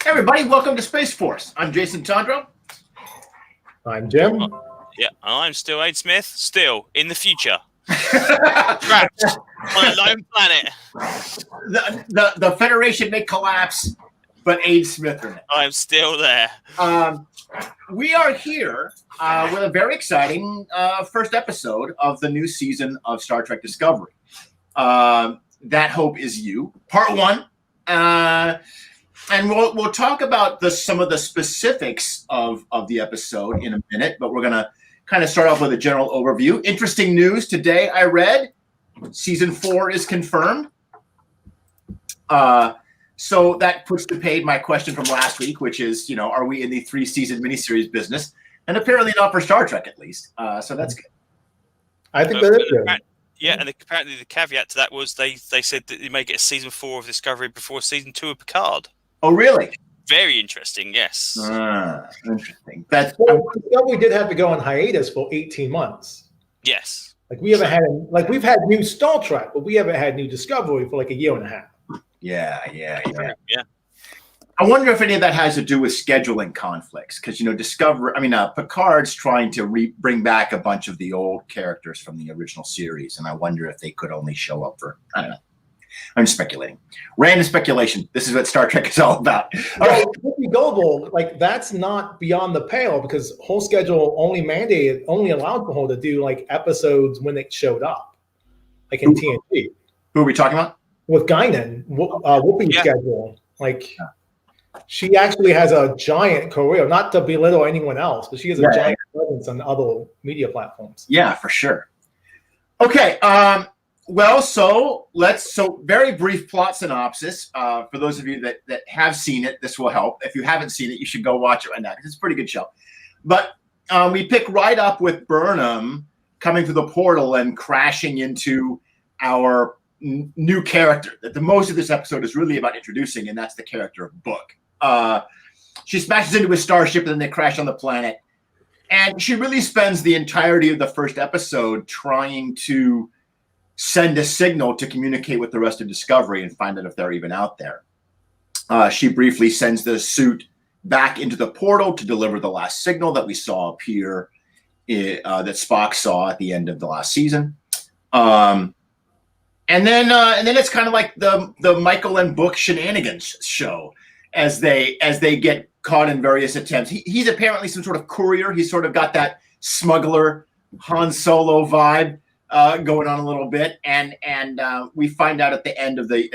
Everybody, welcome to Space Force. I'm Jason Tondro. I'm Jim. Yeah, I'm still Aid Smith, still in the future. Trapped on a lone planet. The Federation may collapse, but Aid Smith remains. I'm still there. We are here with a very exciting first episode of the new season of Star Trek Discovery. That Hope Is You, Part 1. And we'll talk about some of the specifics of the episode in a minute, but we're going to kind of start off with a general overview. Interesting news today I read. Season 4 is confirmed. So that puts to paid my question from last week, which is, are we in the 3-season miniseries business? And apparently not for Star Trek, at least. So that's good. I think that is good. Yeah, and apparently the caveat to that was they said that they may get a season 4 of Discovery before season 2 of Picard. Oh, really? Very interesting, yes. Interesting. We did have to go on hiatus for 18 months. Yes. We've had new Star Trek, but we haven't had new Discovery for like a year and a half. Yeah. Yeah. I wonder if any of that has to do with scheduling conflicts, because Picard's trying to bring back a bunch of the old characters from the original series, and I wonder if they could only show up for, I don't know. I'm speculating. Random speculation. This is what Star Trek is all about. All right. Whoopi Goldberg, that's not beyond the pale, because whole schedule only allowed for her to do episodes when it showed up, in TNT. Who are we talking about? With Guinan, Whoopi's schedule. She actually has a giant career, not to belittle anyone else, but she has a giant presence on other media platforms. Yeah, for sure. Okay. So very brief plot synopsis. For those of you that have seen it, this will help. If you haven't seen it, you should go watch it right now, because it's a pretty good show. But we pick right up with Burnham coming through the portal and crashing into our new character that the most of this episode is really about introducing, and that's the character of Book. She smashes into a starship, and then they crash on the planet. And she really spends the entirety of the first episode trying to send a signal to communicate with the rest of Discovery and find out if they're even out there. She briefly sends the suit back into the portal to deliver the last signal that we saw appear, that Spock saw at the end of the last season. And then it's kind of like the Michael and Book shenanigans show as they get caught in various attempts. He's apparently some sort of courier. He's sort of got that smuggler Han Solo vibe going on a little bit, and we find out at the end of the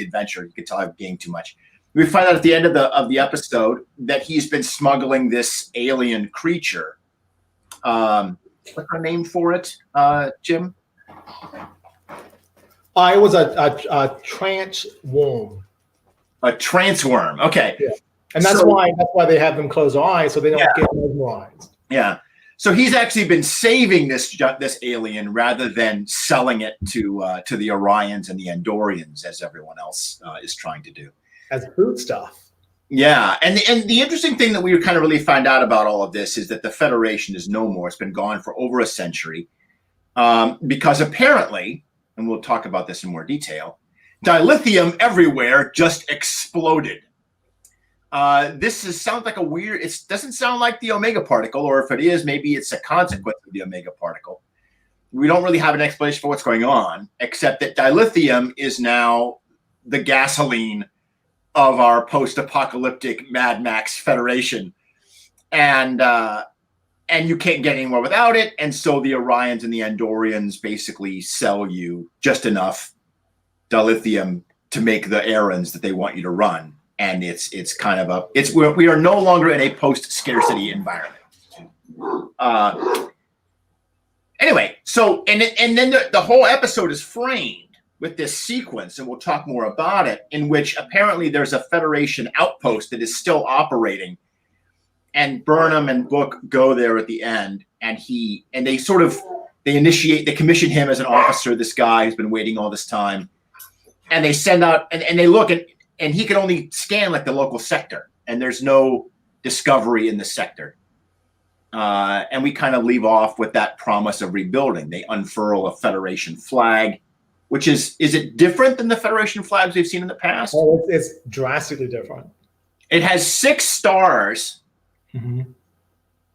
adventure. You can tell I've gained too much. We find out at the end of the episode that he's been smuggling this alien creature. What's our name for it, Jim? It was a trance worm. A trance worm. Okay. Yeah. And that's why they have them close their eyes so they don't get mesmerized. Yeah. So he's actually been saving this alien rather than selling it to the Orions and the Andorians, as everyone else is trying to do. As food stuff. Yeah. And the interesting thing that we kind of really find out about all of this is that the Federation is no more. It's been gone for over a century. Because apparently, and we'll talk about this in more detail, dilithium everywhere just exploded. Sounds like it doesn't sound like the Omega particle, or if it is, maybe it's a consequence of the Omega particle. We don't really have an explanation for what's going on, except that dilithium is now the gasoline of our post-apocalyptic Mad Max Federation. And you can't get anywhere without it. And so the Orions and the Andorians basically sell you just enough dilithium to make the errands that they want you to run. And we are no longer in a post-scarcity environment. Anyway, so and then the whole episode is framed with this sequence, and we'll talk more about it, in which apparently there's a Federation outpost that is still operating, and Burnham and Book go there at the end, and they commission him as an officer, this guy who's been waiting all this time, and they send out and they look and he can only scan the local sector, and there's no Discovery in the sector. And we kind of leave off with that promise of rebuilding. They unfurl a Federation flag, which is it different than the Federation flags we've seen in the past? Oh, it's drastically different. It has 6 stars, Mm-hmm.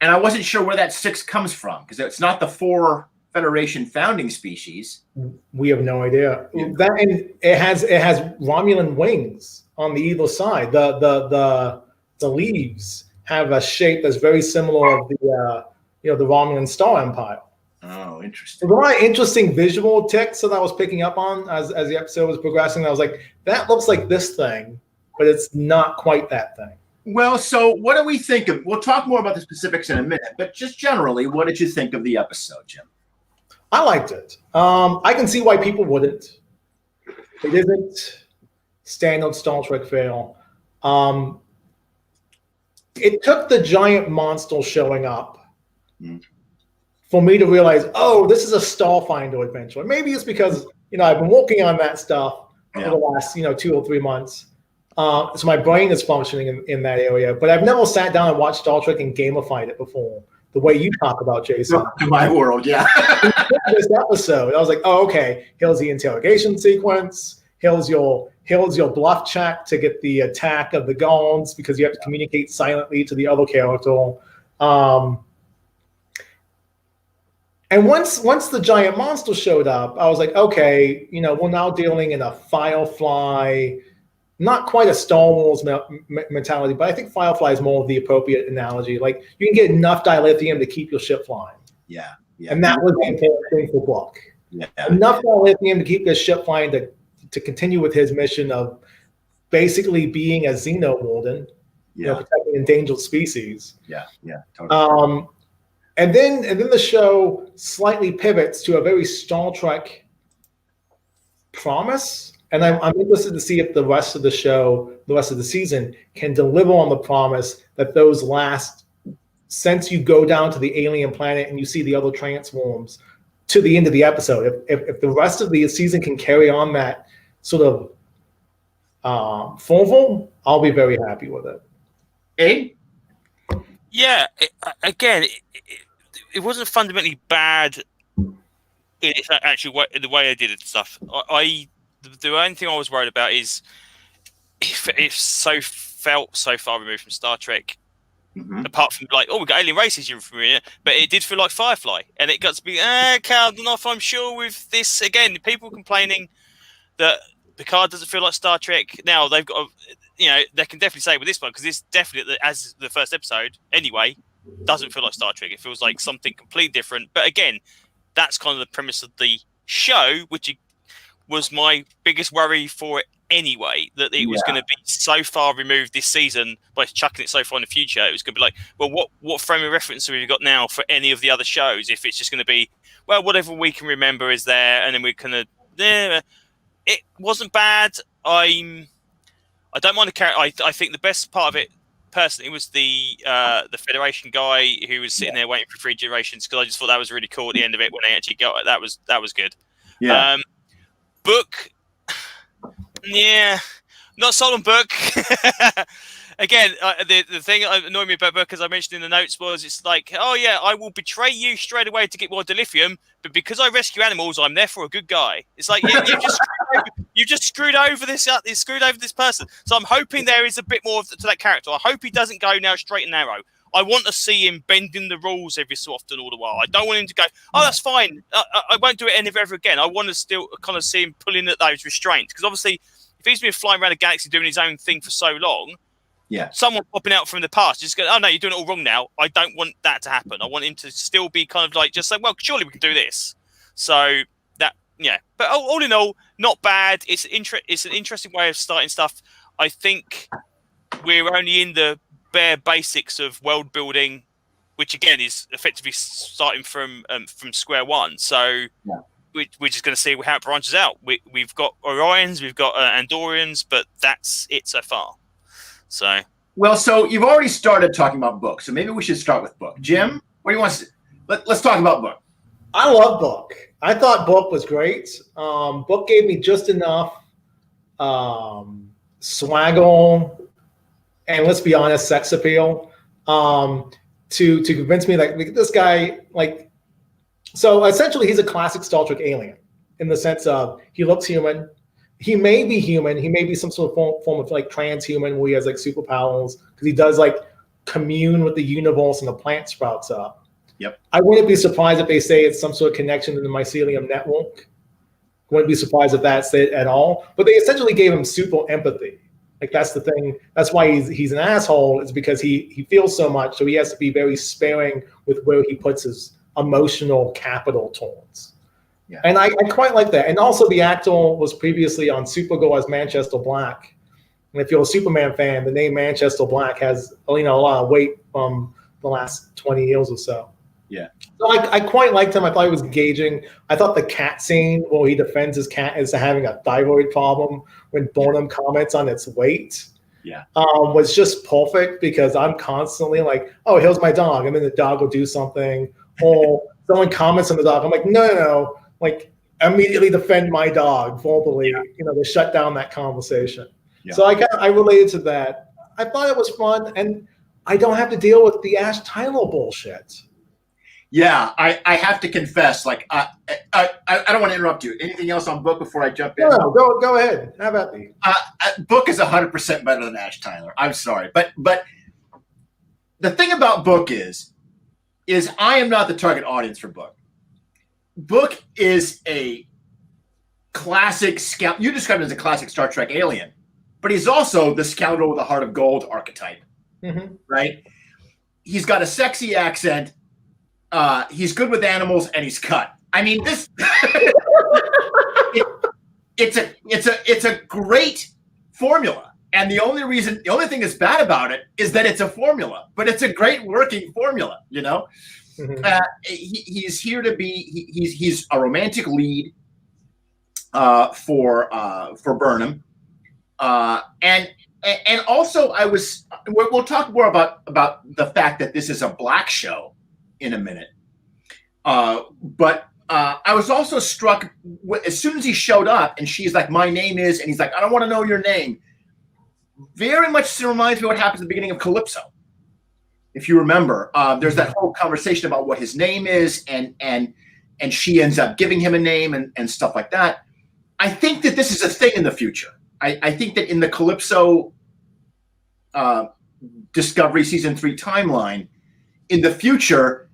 and I wasn't sure where that 6 comes from because it's not the 4 Federation founding species. We have no idea. Yeah. That, and it has Romulan wings on the either side. The leaves have a shape that's very similar of the the Romulan Star Empire. Oh, interesting. There's a lot of interesting visual ticks that I was picking up on as the episode was progressing. I was like, that looks like this thing, but it's not quite that thing. Well, so what do we think of? We'll talk more about the specifics in a minute, but just generally, what did you think of the episode, Jim? I liked it. I can see why people wouldn't. It isn't standard Star Trek fare. It took the giant monster showing up for me to realize, oh, this is a Starfinder adventure. Maybe it's because I've been working on that stuff for the last 2 or 3 months. So my brain is functioning in that area. But I've never sat down and watched Star Trek and gamified it before, the way you talk about, Jason. To my world, yeah. This episode, I was like, oh, okay, here's the interrogation sequence. Here's your bluff check to get the attack of the Gorns because you have to communicate silently to the other character. And once the giant monster showed up, I was like, okay, we're now dealing in a Firefly, not quite a Star Wars mentality, but I think Firefly is more of the appropriate analogy. Like, you can get enough dilithium to keep your ship flying. Yeah. And that was the important thing for Book. Yeah. Enough dilithium to keep this ship flying to continue with his mission of basically being a Xeno warden, protecting endangered species. Yeah. Totally. And then the show slightly pivots to a very Star Trek promise. And I'm interested to see if the rest of the show, the rest of the season, can deliver on the promise that those last, since you go down to the alien planet and you see the other transforms to the end of the episode, if the rest of the season can carry on that sort of fervor, I'll be very happy with it. Abe? Yeah, it wasn't fundamentally bad in its actually the way I did it and stuff. The only thing I was worried about is if it felt so far removed from Star Trek, apart from like, we got alien races here from here, but it did feel like Firefly, and it got to be, Cal, enough, I'm sure with this, again, people complaining that Picard doesn't feel like Star Trek. Now, they've got, they can definitely say with this one, because this definitely, as the first episode, anyway, doesn't feel like Star Trek. It feels like something completely different. But again, that's kind of the premise of the show, which was my biggest worry for it anyway, that it was going to be so far removed this season by chucking it so far in the future. It was going to be like, well, what frame of reference have we got now for any of the other shows? If it's just going to be, well, whatever we can remember is there, and then we're kind of there. It wasn't bad. I don't mind the character. I think the best part of it, personally, was the Federation guy who was sitting there waiting for 3 generations, because I just thought that was really cool at the end of it when they actually got it. That was good. Yeah. Book, not sold on Book. Again, the thing that annoyed me about Book, as I mentioned in the notes, was it's like, oh yeah, I will betray you straight away to get more dilithium, but because I rescue animals, I'm therefore a good guy. It's like you just screwed over this. You screwed over this person. So I'm hoping there is a bit more to that character. I hope he doesn't go now straight and narrow. I want to see him bending the rules every so often, all the while. I don't want him to go, oh, that's fine. I won't do it ever again. I want to still kind of see him pulling at those restraints, because obviously, if he's been flying around the galaxy doing his own thing for so long, someone popping out from the past just go, oh no, you're doing it all wrong now. I don't want that to happen. I want him to still be kind of like, just say, well, surely we can do this. So that, but all in all, not bad. It's an interesting way of starting stuff. I think we're only in the bare basics of world building, which again is effectively starting from square one. So we're just going to see how it branches out. We've got Orions, we've got Andorians, but that's it so far. So you've already started talking about Book, so maybe we should start with Book. Jim, what do you want to say? Let's talk about Book. I love Book. I thought Book was great. Book gave me just enough swaggle and, let's be honest, sex appeal to convince me that this guy, so essentially he's a classic Star Trek alien in the sense of he looks human. he may be human. He may be some sort of form of like transhuman where he has like superpowers because he does like commune with the universe and the plant sprouts up. Yep. I wouldn't be surprised if they say it's some sort of connection to the mycelium network. Wouldn't be surprised if that's it at all. But they essentially gave him super empathy. Like that's the thing. That's why he's an asshole. Is because he feels so much, so he has to be very sparing with where he puts his emotional capital towards. Yeah. And I quite like that. And also the actor was previously on Supergirl as Manchester Black. And if you're a Superman fan, the name Manchester Black has a lot of weight from the last 20 years or so. Yeah. So I quite liked him. I thought he was engaging. I thought the cat scene where he defends his cat as having a thyroid problem when Burnham comments on its weight was just perfect because I'm constantly like, oh, here's my dog. And then the dog will do something. Or someone comments on the dog. I'm like, no. Like, immediately defend my dog verbally, to shut down that conversation. Yeah. So I related to that. I thought it was fun. And I don't have to deal with the Ash Tyler bullshit. Yeah, I have to confess, like I don't want to interrupt you. Anything else on Book before I jump in? No, go ahead. How about me? Book is 100% better than Ash Tyler. I'm sorry, but the thing about Book is I am not the target audience for Book. Book is a classic scout. You described him as a classic Star Trek alien, but he's also the scoundrel with a heart of gold archetype, right? He's got a sexy accent. He's good with animals and he's cut. I mean, this it's a great formula. And the only thing that's bad about it is that it's a formula, but it's a great working formula, He's here to be he's a romantic lead for Burnham. And also we'll talk more about the fact that this is a black show in a minute. But I was also struck as soon as he showed up and she's like, my name is, and he's like, I don't want to know your name. Very much reminds me of what happens at the beginning of Calypso. If you remember, there's that whole conversation about what his name is and she ends up giving him a name and stuff like that. I think that this is a thing in the future. I think that in the Calypso Discovery Season 3 timeline, in the future,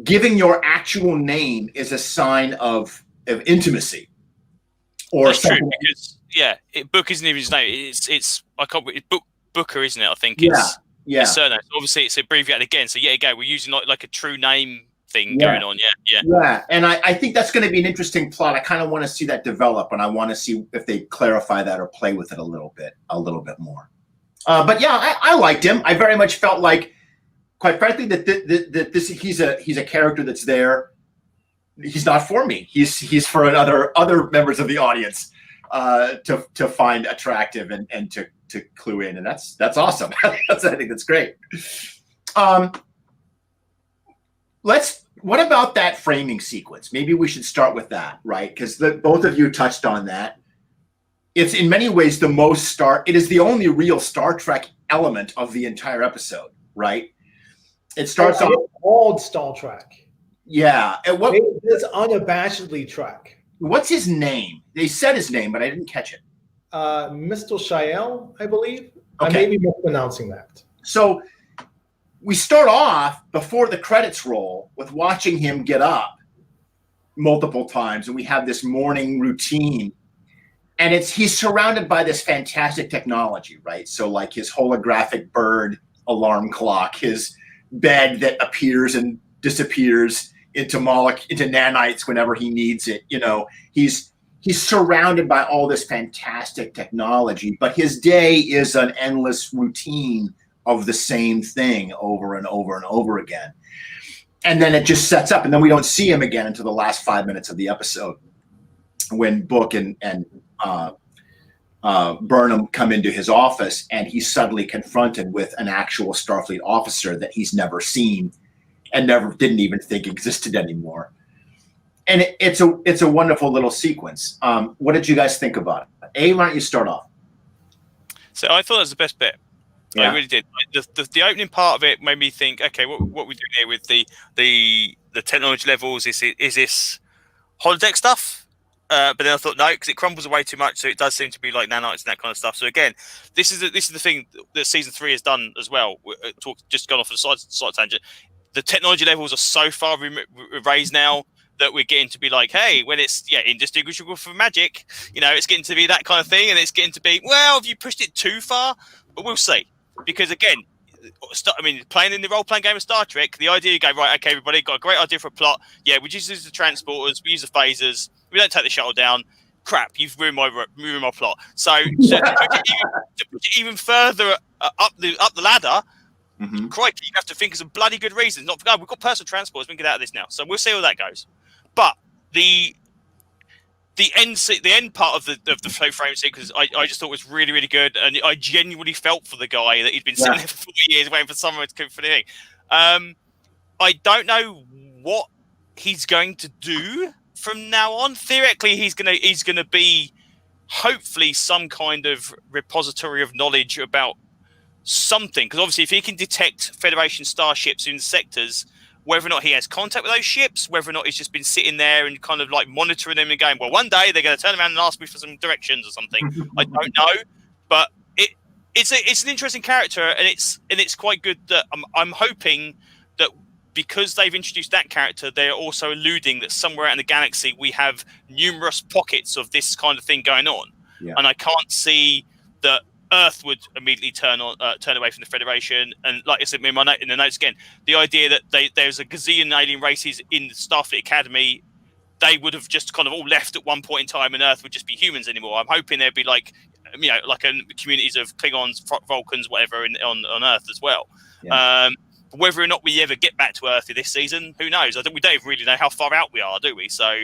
giving your actual name is a sign of intimacy. Or that's something. true because Book isn't even his name. It's Booker, isn't it? I think it's his surname. So obviously, it's abbreviated again. So again, we're using like a true name thing going on. Yeah. And I think that's going to be an interesting plot. I kind of want to see that develop, and I want to see if they clarify that or play with it a little bit more. But yeah, I liked him. I very much felt like, quite frankly, that he's a character that's there. He's not for me. He's for other members of the audience to find attractive and to clue in, and that's awesome. I think that's great. What about that framing sequence? Maybe we should start with that, right? Because both of you touched on that. It's in many ways it is the only real Star Trek element of the entire episode, right? It starts off old Star Trek. Yeah. It's unabashedly Trek. What's his name? They said his name, but I didn't catch it. Mr. Shael, I believe. Okay. I may be mispronouncing that. So we start off before the credits roll with watching him get up multiple times, and we have this morning routine. And he's surrounded by this fantastic technology, right? So like his holographic bird alarm clock, his bed that appears and disappears into nanites whenever he needs it. He's surrounded by all this fantastic technology, but his day is an endless routine of the same thing over and over and over again. And then it just sets up, and then we don't see him again until the last 5 minutes of the episode when Book and Burnham come into his office, and he's suddenly confronted with an actual Starfleet officer that he's never seen and didn't even think existed anymore. And it's a wonderful little sequence. What did you guys think about it? Why don't you start off? So I thought that was the best bit. Yeah. I really did. The opening part of it made me think, okay, what we doing here with the technology levels? Is this holodeck stuff? but then I thought no, because it crumbles away too much, so it does seem to be like nanites and that kind of stuff. So again, this is the thing that season 3 has done as well. Just gone off on a side tangent. The technology levels are so far raised now that we're getting to be like, hey, when it's indistinguishable from magic, it's getting to be that kind of thing, and it's getting to be, well, have you pushed it too far? But we'll see, because again, playing in the role-playing game of Star Trek, the idea you go, right, okay, everybody got a great idea for a plot. Yeah, we just use the transporters, we use the phasers, we don't take the shuttle down. Crap, you've ruined my plot. So to push it even further up the ladder, crikey, you have to think of some bloody good reasons. We've got personal transporters, we can get out of this now. So we'll see how that goes. But the end part of the flow frame sequence, I just thought was really, really good, and I genuinely felt for the guy that he'd been sitting there for 4 years waiting for someone to come for the thing. I don't know what he's going to do from now on. Theoretically, he's gonna be hopefully some kind of repository of knowledge about something, because obviously if he can detect Federation starships in sectors, whether or not he has contact with those ships, whether or not he's just been sitting there and kind of like monitoring them and going, well, one day they're going to turn around and ask me for some directions or something. I don't know, but it's an interesting character, and it's quite good that I'm hoping that because they've introduced that character, they're also alluding that somewhere out in the galaxy we have numerous pockets of this kind of thing going on, and I can't see that Earth would immediately turn away from the Federation. And like I said in the notes again, the idea that there's a gazillion alien races in the Starfleet Academy, they would have just kind of all left at one point in time, and Earth would just be humans anymore. I'm hoping there'd be like communities of Klingons, Vulcans, whatever on Earth as well. Whether or not we ever get back to Earth in this season, who knows? We don't even really know how far out we are, do we? So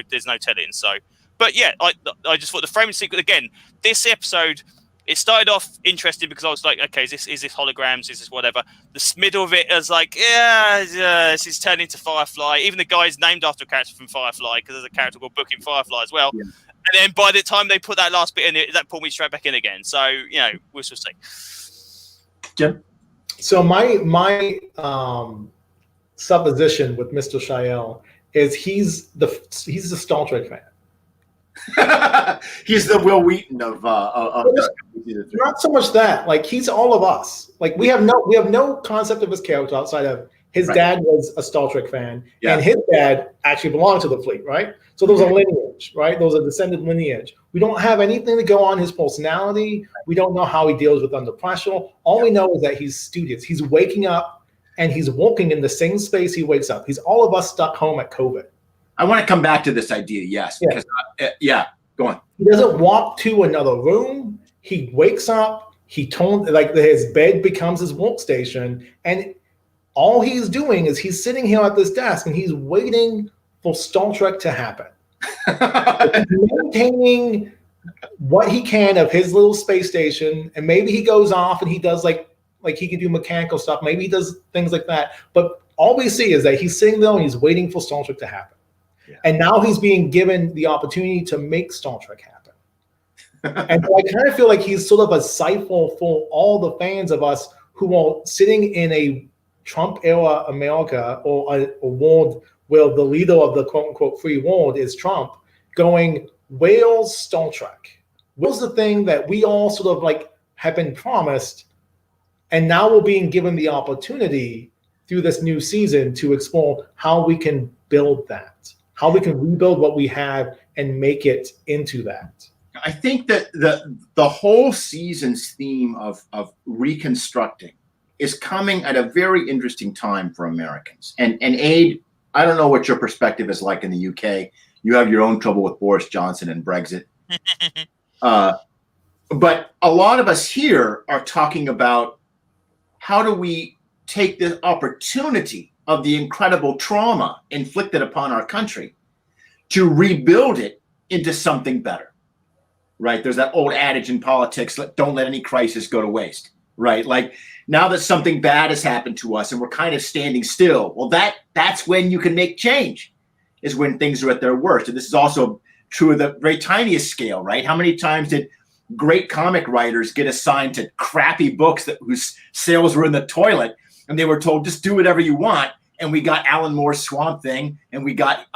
there's no telling. So, but yeah, I just thought the framing sequence again. This episode, it started off interesting because I was like, okay, is this holograms? Is this whatever? The middle of it is like, this is turning into Firefly. Even the guy's named after a character from Firefly, because there's a character called Book in Firefly as well. Yeah. And then by the time they put that last bit in it, that pulled me straight back in again. So, we'll just see. Jim? So my supposition with Mr. Shael is he's the Star Trek fan. He's the Will Wheaton of not so much that, like, he's all of us. Like, we have no concept of his character outside of his dad was a Star Trek fan, and his dad actually belonged to the fleet, right? So there was a lineage, right? There was a descendant lineage. We don't have anything to go on his personality. We don't know how he deals with under pressure. All we know is that he's studious. He's waking up, and he's walking in the same space he wakes up. He's all of us stuck home at COVID. I want to come back to this idea, yes. Because, go on. He doesn't walk to another room. He wakes up. His bed becomes his workstation, and all he's doing is he's sitting here at this desk, and he's waiting for Star Trek to happen. Maintaining what he can of his little space station, and maybe he goes off and he does like he can do mechanical stuff. Maybe he does things like that. But all we see is that he's sitting there and he's waiting for Star Trek to happen. Yeah. And now he's being given the opportunity to make Star Trek happen. And so I kind of feel like he's sort of a cipher for all the fans of us who are sitting in a Trump-era America, or a world where the leader of the quote-unquote free world is Trump, going, where's Star Trek? Where's the thing that we all sort of like have been promised, and now we're being given the opportunity through this new season to explore how we can build that, how we can rebuild what we have and make it into that. I think that the whole season's theme of reconstructing is coming at a very interesting time for Americans. And Aid, I don't know what your perspective is like in the UK. You have your own trouble with Boris Johnson and Brexit. But a lot of us here are talking about how do we take the opportunity of the incredible trauma inflicted upon our country to rebuild it into something better, right? There's that old adage in politics, don't let any crisis go to waste, right? Like, now that something bad has happened to us and we're kind of standing still, well, that's when you can make change, is when things are at their worst. And this is also true of the very tiniest scale, right? How many times did great comic writers get assigned to crappy books whose sales were in the toilet, and they were told, just do whatever you want? And we got Alan Moore's Swamp Thing, and we got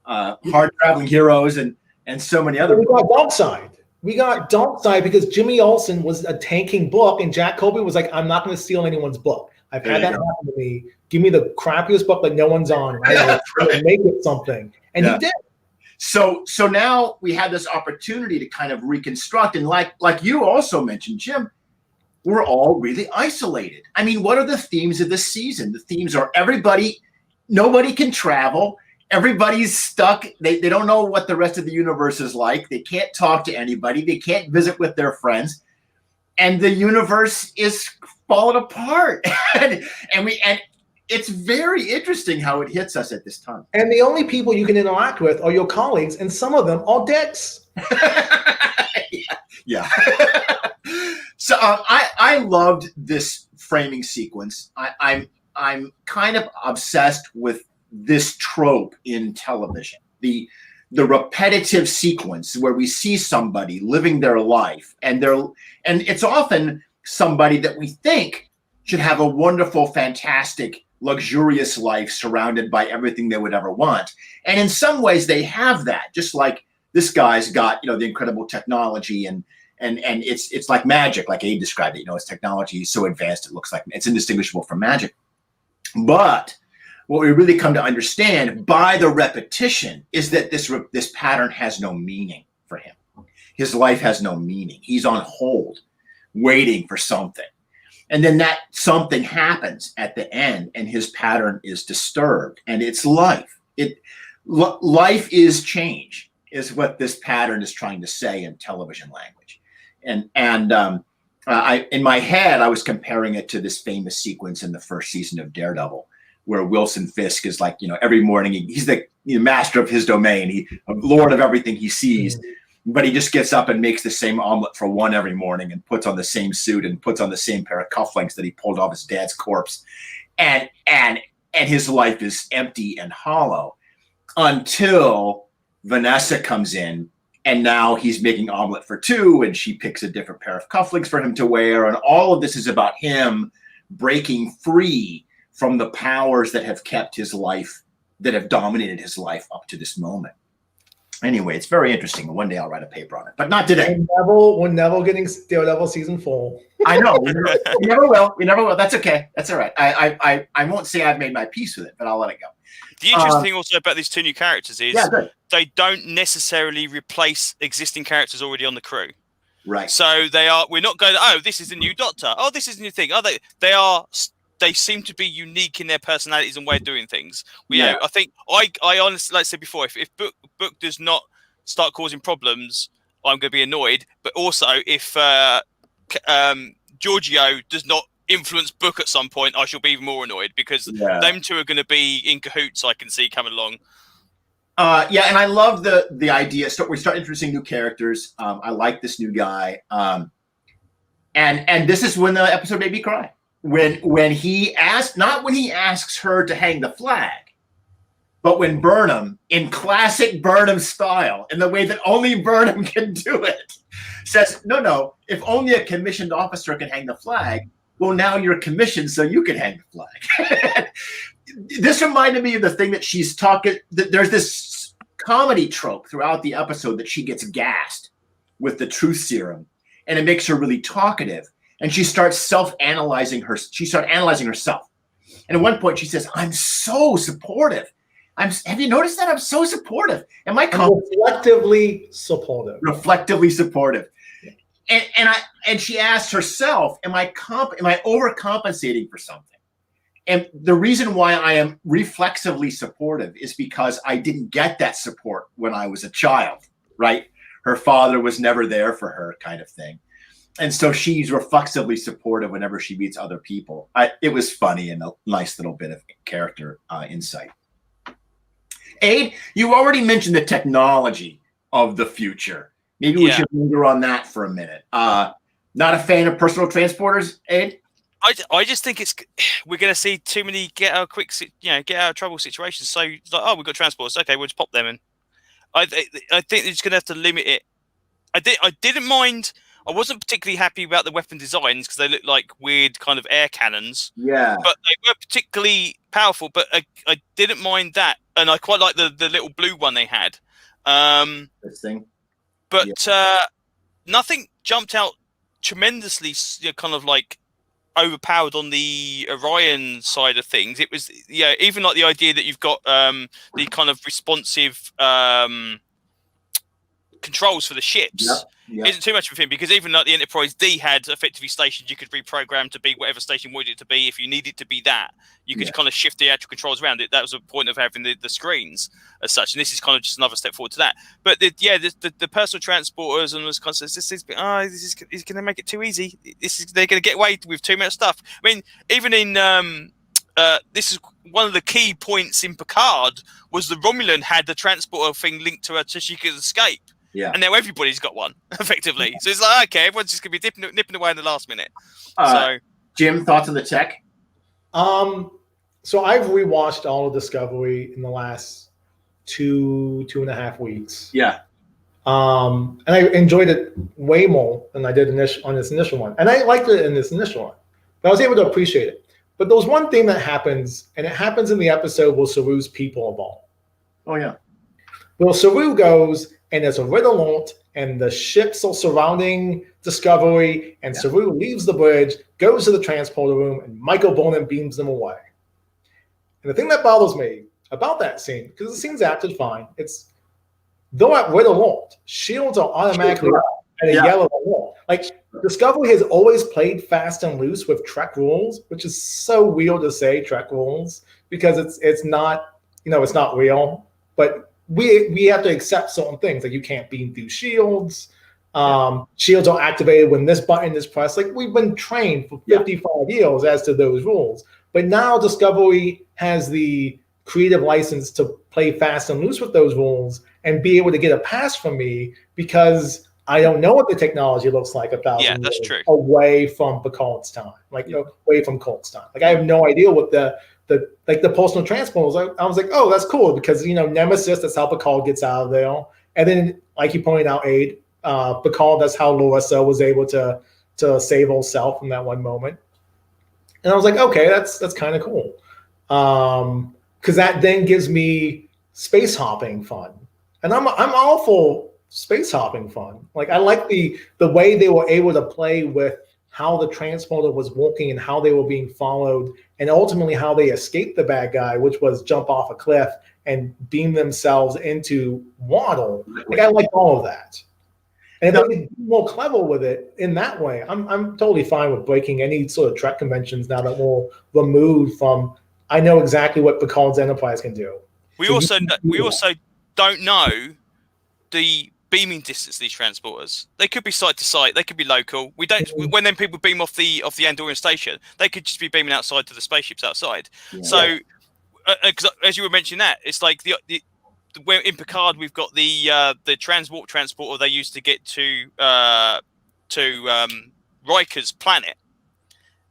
hard traveling heroes and so many other. We got Darkseid. We got Darkseid because Jimmy Olsen was a tanking book, and Jack Kirby was like, "I'm not going to steal anyone's book. I've had that happen to me. Give me the crappiest book that no one's on. I will make it something." And he did. So now we have this opportunity to kind of reconstruct, and like you also mentioned, Jim, we're all really isolated. I mean, what are the themes of this season? The themes are nobody can travel. Everybody's stuck. They don't know what the rest of the universe is like. They can't talk to anybody. They can't visit with their friends. And the universe is falling apart. and it's very interesting how it hits us at this time. And the only people you can interact with are your colleagues, and some of them are dicks. Yeah. So I loved this framing sequence. I'm kind of obsessed with this trope in television, the repetitive sequence where we see somebody living their life, and it's often somebody that we think should have a wonderful, fantastic, luxurious life surrounded by everything they would ever want. And in some ways they have that, just like this guy's got, the incredible technology and it's like magic, like Abe described it. His technology is so advanced, it looks like it's indistinguishable from magic. But what we really come to understand by the repetition is that this pattern has no meaning for him. His life has no meaning. He's on hold, waiting for something. And then that something happens at the end, and his pattern is disturbed. And it's life. Life is change, is what this pattern is trying to say in television language. And in my head, I was comparing it to this famous sequence in the first season of Daredevil, where Wilson Fisk is like, every morning he's the master of his domain, lord of everything he sees, but he just gets up and makes the same omelet for one every morning and puts on the same suit and puts on the same pair of cufflinks that he pulled off his dad's corpse, and his life is empty and hollow until Vanessa comes in, and now he's making omelet for two, and she picks a different pair of cufflinks for him to wear, and all of this is about him breaking free from the powers that have kept his life, that have dominated his life up to this moment. Anyway, it's very interesting. One day I'll write a paper on it, but not today. We're never getting Daredevil season 4. I know. We never will. We never will. That's okay. That's all right. I won't say I've made my peace with it, but I'll let it go. The interesting thing also about these two new characters is they don't necessarily replace existing characters already on the crew. Right. So we're not going, oh, this is the new Doctor. Oh, this is the new thing. Oh, they seem to be unique in their personalities and way of doing things. I think I honestly, like I said before, if Book does not start causing problems, I'm going to be annoyed. But also, if Giorgio does not influence Book at some point, I shall be even more annoyed, because them two are going to be in cahoots. I can see coming along. And I love the idea. So we start introducing new characters. I like this new guy, and this is when the episode made me cry. When he asks her to hang the flag, but when Burnham, in classic Burnham style, in the way that only Burnham can do it, says, no, if only a commissioned officer can hang the flag, well, now you're commissioned, so you can hang the flag. This reminded me of the thing that she's talking, there's this comedy trope throughout the episode that she gets gassed with the truth serum, and it makes her really talkative. And she starts analyzing herself. And at one point she says, I'm so supportive. Have you noticed that? I'm so supportive. Am I reflectively supportive? Reflectively supportive. And she asked herself, am I overcompensating for something? And the reason why I am reflexively supportive is because I didn't get that support when I was a child, right? Her father was never there for her, kind of thing. And so she's reflexively supportive whenever she meets other people. It was funny and a nice little bit of character insight. Aid, you already mentioned the technology of the future. Maybe we should linger on that for a minute. Not a fan of personal transporters, Aid? I just think we're going to see too many get out of trouble situations. So it's like, we've got transporters. Okay, we'll just pop them in. I think they're just going to have to limit it. I didn't mind. I wasn't particularly happy about the weapon designs because they looked like weird kind of air cannons. Yeah. But they were particularly powerful. But I didn't mind that, and I quite like the little blue one they had. This thing. But nothing jumped out tremendously, kind of like overpowered on the Orion side of things. It was even like the idea that you've got the kind of responsive controls for the ships isn't too much of a thing, because even like the Enterprise D had effectively stations you could reprogram to be whatever station you wanted it to be. If you needed to be that, you could kind of shift the actual controls around it. That was the point of having the screens as such, and this is kind of just another step forward to that. But the personal transporters and this concept, this is going to make it too easy. They're going to get away with too much stuff. I mean, even in this is one of the key points in Picard was the Romulan had the transporter thing linked to her so she could escape. Yeah. And now everybody's got one, effectively. So it's like, okay, everyone's just going to be nipping away in the last minute. Jim, thoughts on the tech? So I've rewatched all of Discovery in the last two and a half weeks. Yeah. And I enjoyed it way more than I did on this initial one. And I liked it in this initial one. But I was able to appreciate it. But there was one thing that happens, and it happens in the episode where Saru's people evolve. Oh, yeah. Well, Saru goes, and there's a red alert, and the ships are surrounding Discovery, and Saru leaves the bridge, goes to the transporter room, and Michael Burnham beams them away. And the thing that bothers me about that scene, because the scene's acted fine, it's though at red alert, shields are automatically at a yellow alert. Like, Discovery has always played fast and loose with Trek rules, which is so weird to say Trek rules, because it's not, it's not real, but we have to accept certain things, like you can't beam through shields. Shields are activated when this button is pressed. Like, we've been trained for 55 years as to those rules. But now Discovery has the creative license to play fast and loose with those rules and be able to get a pass from me, because I don't know what the technology looks like 1,000 years away from Picard's time, away from Kirk's time. Like, I have no idea what the personal transporters. I was like, oh, that's cool, because Nemesis, that's how Picard gets out of there. And then, like you pointed out, Aid, Picard, that's how Larissa was able to save herself from that one moment. And I was like, okay, that's kind of cool, because that then gives me space hopping fun, and I'm all for space hopping fun. Like, I like the way they were able to play with how the transporter was working and how they were being followed, and ultimately how they escaped the bad guy, which was jump off a cliff and beam themselves into water. Like, I like all of that. And if they could be more clever with it in that way, I'm totally fine with breaking any sort of Trek conventions now that we're removed from. I know exactly what Picard's Enterprise can do. We also don't know the beaming distance of these transporters. They could be site to site. They could be local. We don't. When then people beam off the Andorian station, they could just be beaming outside to the spaceships outside. Yeah. So, as you were mentioning that, it's like the where in Picard we've got the transwarp transporter they used to get to Riker's planet.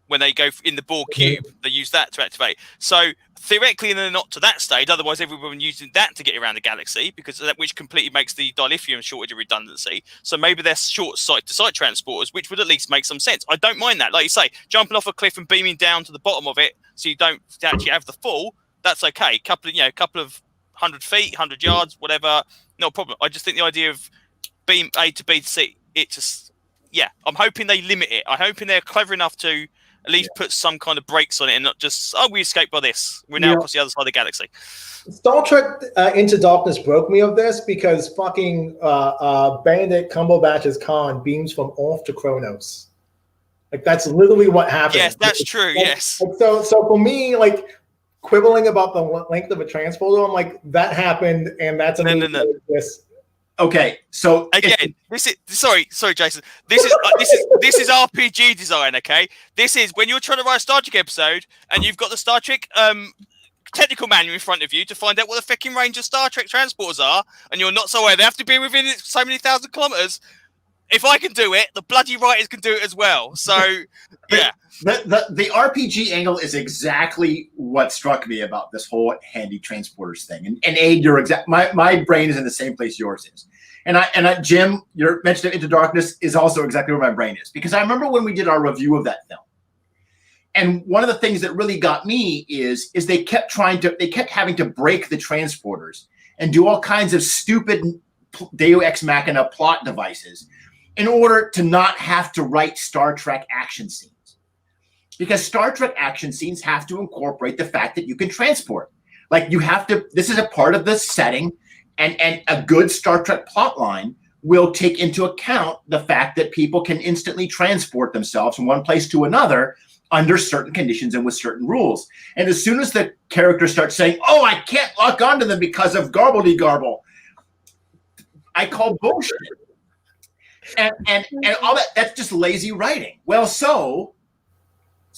When they go in the Borg cube, they use that to activate. So theoretically, they're not to that stage. Otherwise, everyone using that to get around the galaxy, because that which completely makes the dilithium shortage a redundancy. So maybe they're short site-to-site transporters, which would at least make some sense. I don't mind that. Like you say, jumping off a cliff and beaming down to the bottom of it, so you don't actually have the fall. That's okay. Couple of 100 feet, 100 yards, whatever, no problem. I just think the idea of beam A to B to C, I'm hoping they limit it. I'm hoping they're clever enough to at least put some kind of brakes on it and not just, we escaped by this. We're now across the other side of the galaxy. Star Trek Into Darkness broke me of this, because fucking Benedict Cumberbatch's Khan beams from Earth to Kronos. Like, that's literally what happened. Yes, that's true, yes. So for me, like, quibbling about the length of a transporter, I'm like, that happened, and that's no. Okay, so again, this is sorry, Jason. This is RPG design. Okay, this is when you're trying to write a Star Trek episode and you've got the Star Trek technical manual in front of you to find out what the fucking range of Star Trek transporters are, and you're not so aware they have to be within so many thousand kilometers. If I can do it, the bloody writers can do it as well. So, yeah. The RPG angle is exactly what struck me about this whole handy transporters thing. And Aid, you're exact. My brain is in the same place yours is. Jim, your mention of Into Darkness is also exactly where my brain is, because I remember when we did our review of that film, and one of the things that really got me is they kept having to break the transporters and do all kinds of stupid Deus Ex Machina plot devices in order to not have to write Star Trek action scenes, because Star Trek action scenes have to incorporate the fact that you can transport. Like, you have to. This is a part of the setting. And a good Star Trek plotline will take into account the fact that people can instantly transport themselves from one place to another under certain conditions and with certain rules. And as soon as the character starts saying, "Oh, I can't lock onto them because of garble-de-garble," I call bullshit. And all that's just lazy writing. Well, so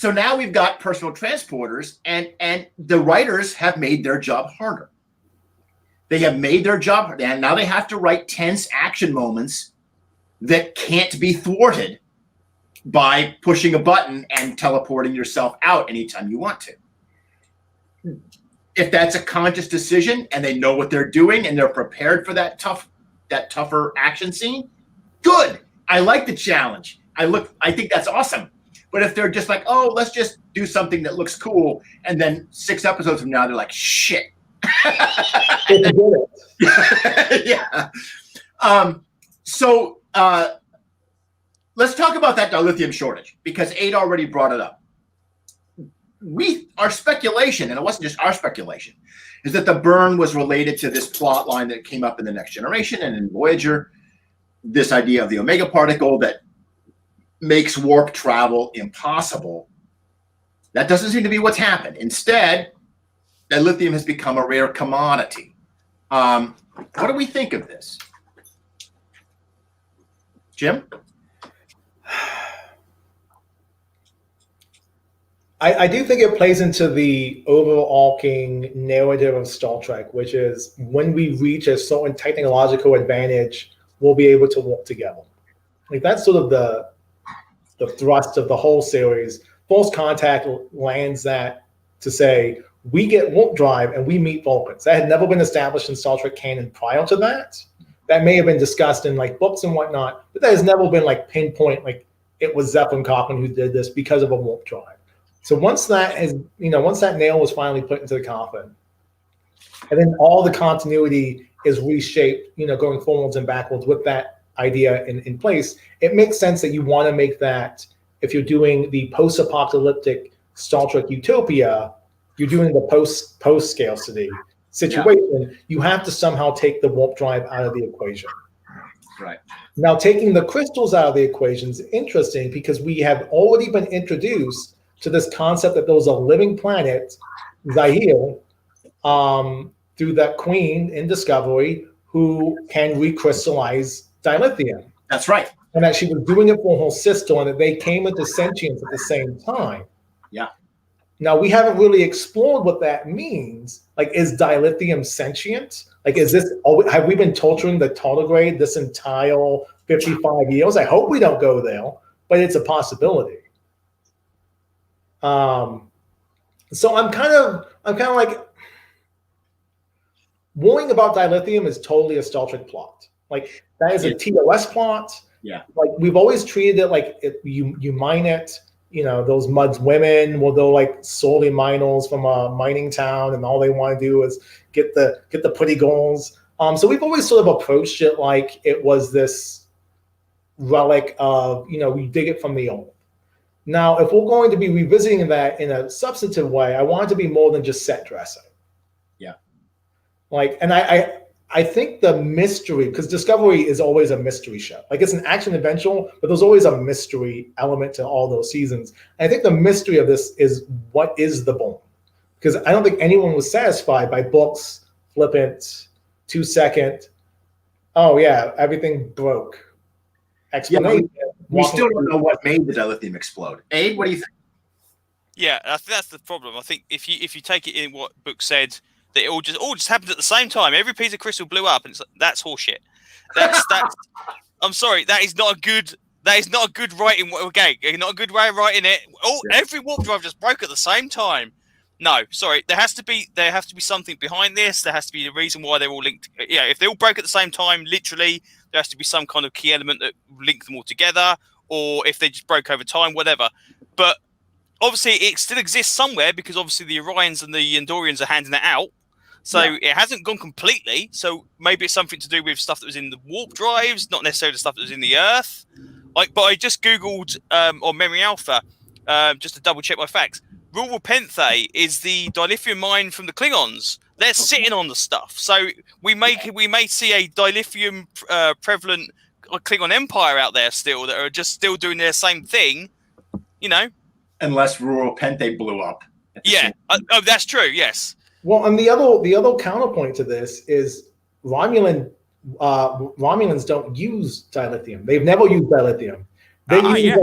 now we've got personal transporters, and the writers have made their job harder. They have made their job, and now they have to write tense action moments that can't be thwarted by pushing a button and teleporting yourself out anytime you want to. If that's a conscious decision and they know what they're doing and they're prepared for that tougher action scene, good. I like the challenge. I think that's awesome. But if they're just like, "Oh, let's just do something that looks cool," and then 6 episodes from now they're like, "Shit." Yeah. So let's talk about that dilithium shortage, because Aid already brought it up. Our speculation, and it wasn't just our speculation, is that the burn was related to this plot line that came up in The Next Generation and in Voyager, this idea of the Omega particle that makes warp travel impossible. That doesn't seem to be what's happened. Instead, dilithium has become a rare commodity. What do we think of this? Jim? I do think it plays into the overarching narrative of Star Trek, which is when we reach a certain technological advantage, we'll be able to work together. Like, that's sort of the thrust of the whole series. False Contact lands that to say, we get warp drive and we meet Vulcans. That had never been established in Star Trek canon prior to that. That may have been discussed in like books and whatnot, but that has never been like pinpoint, like it was Zeppelin Cochran who did this because of a warp drive. So once that nail was finally put into the coffin, and then all the continuity is reshaped, going forwards and backwards with that idea in place, it makes sense that you want to make that, if you're doing the post-apocalyptic Star Trek utopia, you're doing the post-scarcity situation, you have to somehow take the warp drive out of the equation. Right. Now, taking the crystals out of the equation is interesting, because we have already been introduced to this concept that there was a living planet, Zahir, through that queen in Discovery, who can recrystallize dilithium. That's right. And that she was doing it for her sister, and that they came into sentience at the same time. Yeah. Now, we haven't really explored what that means. Like, is dilithium sentient? Like, have we been torturing the tardigrade this entire 55 years? I hope we don't go there, but it's a possibility. So I'm kind of like, worrying about dilithium is totally a Star Trek plot. Like, that is a TOS plot. Yeah. Like, we've always treated it like you mine it. Those Muds women, well, they're like solely miners from a mining town, and all they want to do is get the pretty girls. So we've always sort of approached it like it was this relic of, we dig it from the earth. Now, if we're going to be revisiting that in a substantive way, I want it to be more than just set dressing. Yeah. Like, and I think the mystery, because Discovery is always a mystery show. Like, it's an action adventure, but there's always a mystery element to all those seasons. And I think the mystery of this is, what is the bone? Because I don't think anyone was satisfied by Book's flippant 2-second, oh yeah, everything broke explanation. Yeah, we still don't know what made the dilithium explode. Abe, what do you think? Yeah, I think that's the problem. I think if you take it in what Book said, that it all just happened at the same time. Every piece of crystal blew up, and that's horseshit. That's I'm sorry, that is not a good writing. Okay, not a good way of writing it. Every warp drive just broke at the same time. No, sorry. There has to be something behind this. There has to be the reason why they're all linked. Yeah, if they all broke at the same time, literally, there has to be some kind of key element that link them all together, or if they just broke over time, whatever. But obviously, it still exists somewhere because obviously the Orions and the Andorians are handing it out. So it hasn't gone completely. So maybe it's something to do with stuff that was in the warp drives, not necessarily the stuff that was in the Earth. But I just Googled on Memory Alpha just to double check my facts. Rural Penthe is the dilithium mine from the Klingons. They're sitting on the stuff. So we may see a dilithium prevalent Klingon empire out there still that are just still doing their same thing, you know. Unless Rural Penthe blew up. Yeah. Oh, that's true. Yes. Well, and the other counterpoint to this is Romulans don't use dilithium. They've never used dilithium. They use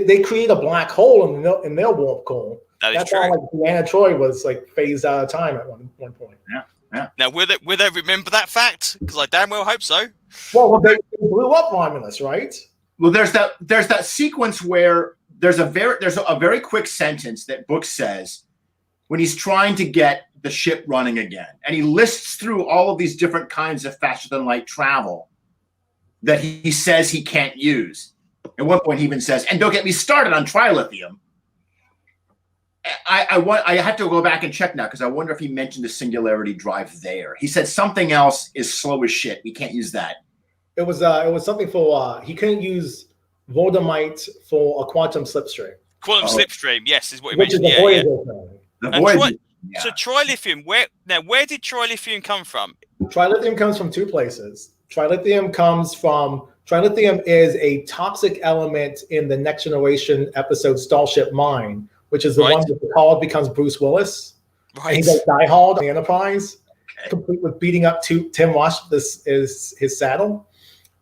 they create a black hole in their warp core. That's true. How like Deanna Troi was like phased out of time at one point. Yeah. Now will they remember that fact? Because I damn well hope so. Well, they blew up Romulus, right? Well, there's that sequence where there's a very quick sentence that Book says when he's trying to get the ship running again, and he lists through all of these different kinds of faster than light travel that he says he can't use. At one point, he even says, "And don't get me started on trilithium." I have to go back and check now because I wonder if he mentioned the singularity drive there. He said something else is slow as shit. We can't use that. It was something for he couldn't use Voldemite for a quantum slipstream. Quantum slipstream, yes, is what he mentioned. So trilithium, where did trilithium come from? Trilithium comes from two places. Trilithium is a toxic element in the Next Generation episode Starship Mine, which is the one that Picard becomes Bruce Willis. Right. And he goes Die Hard on the Enterprise, complete with beating up Tim Rush. This is his saddle.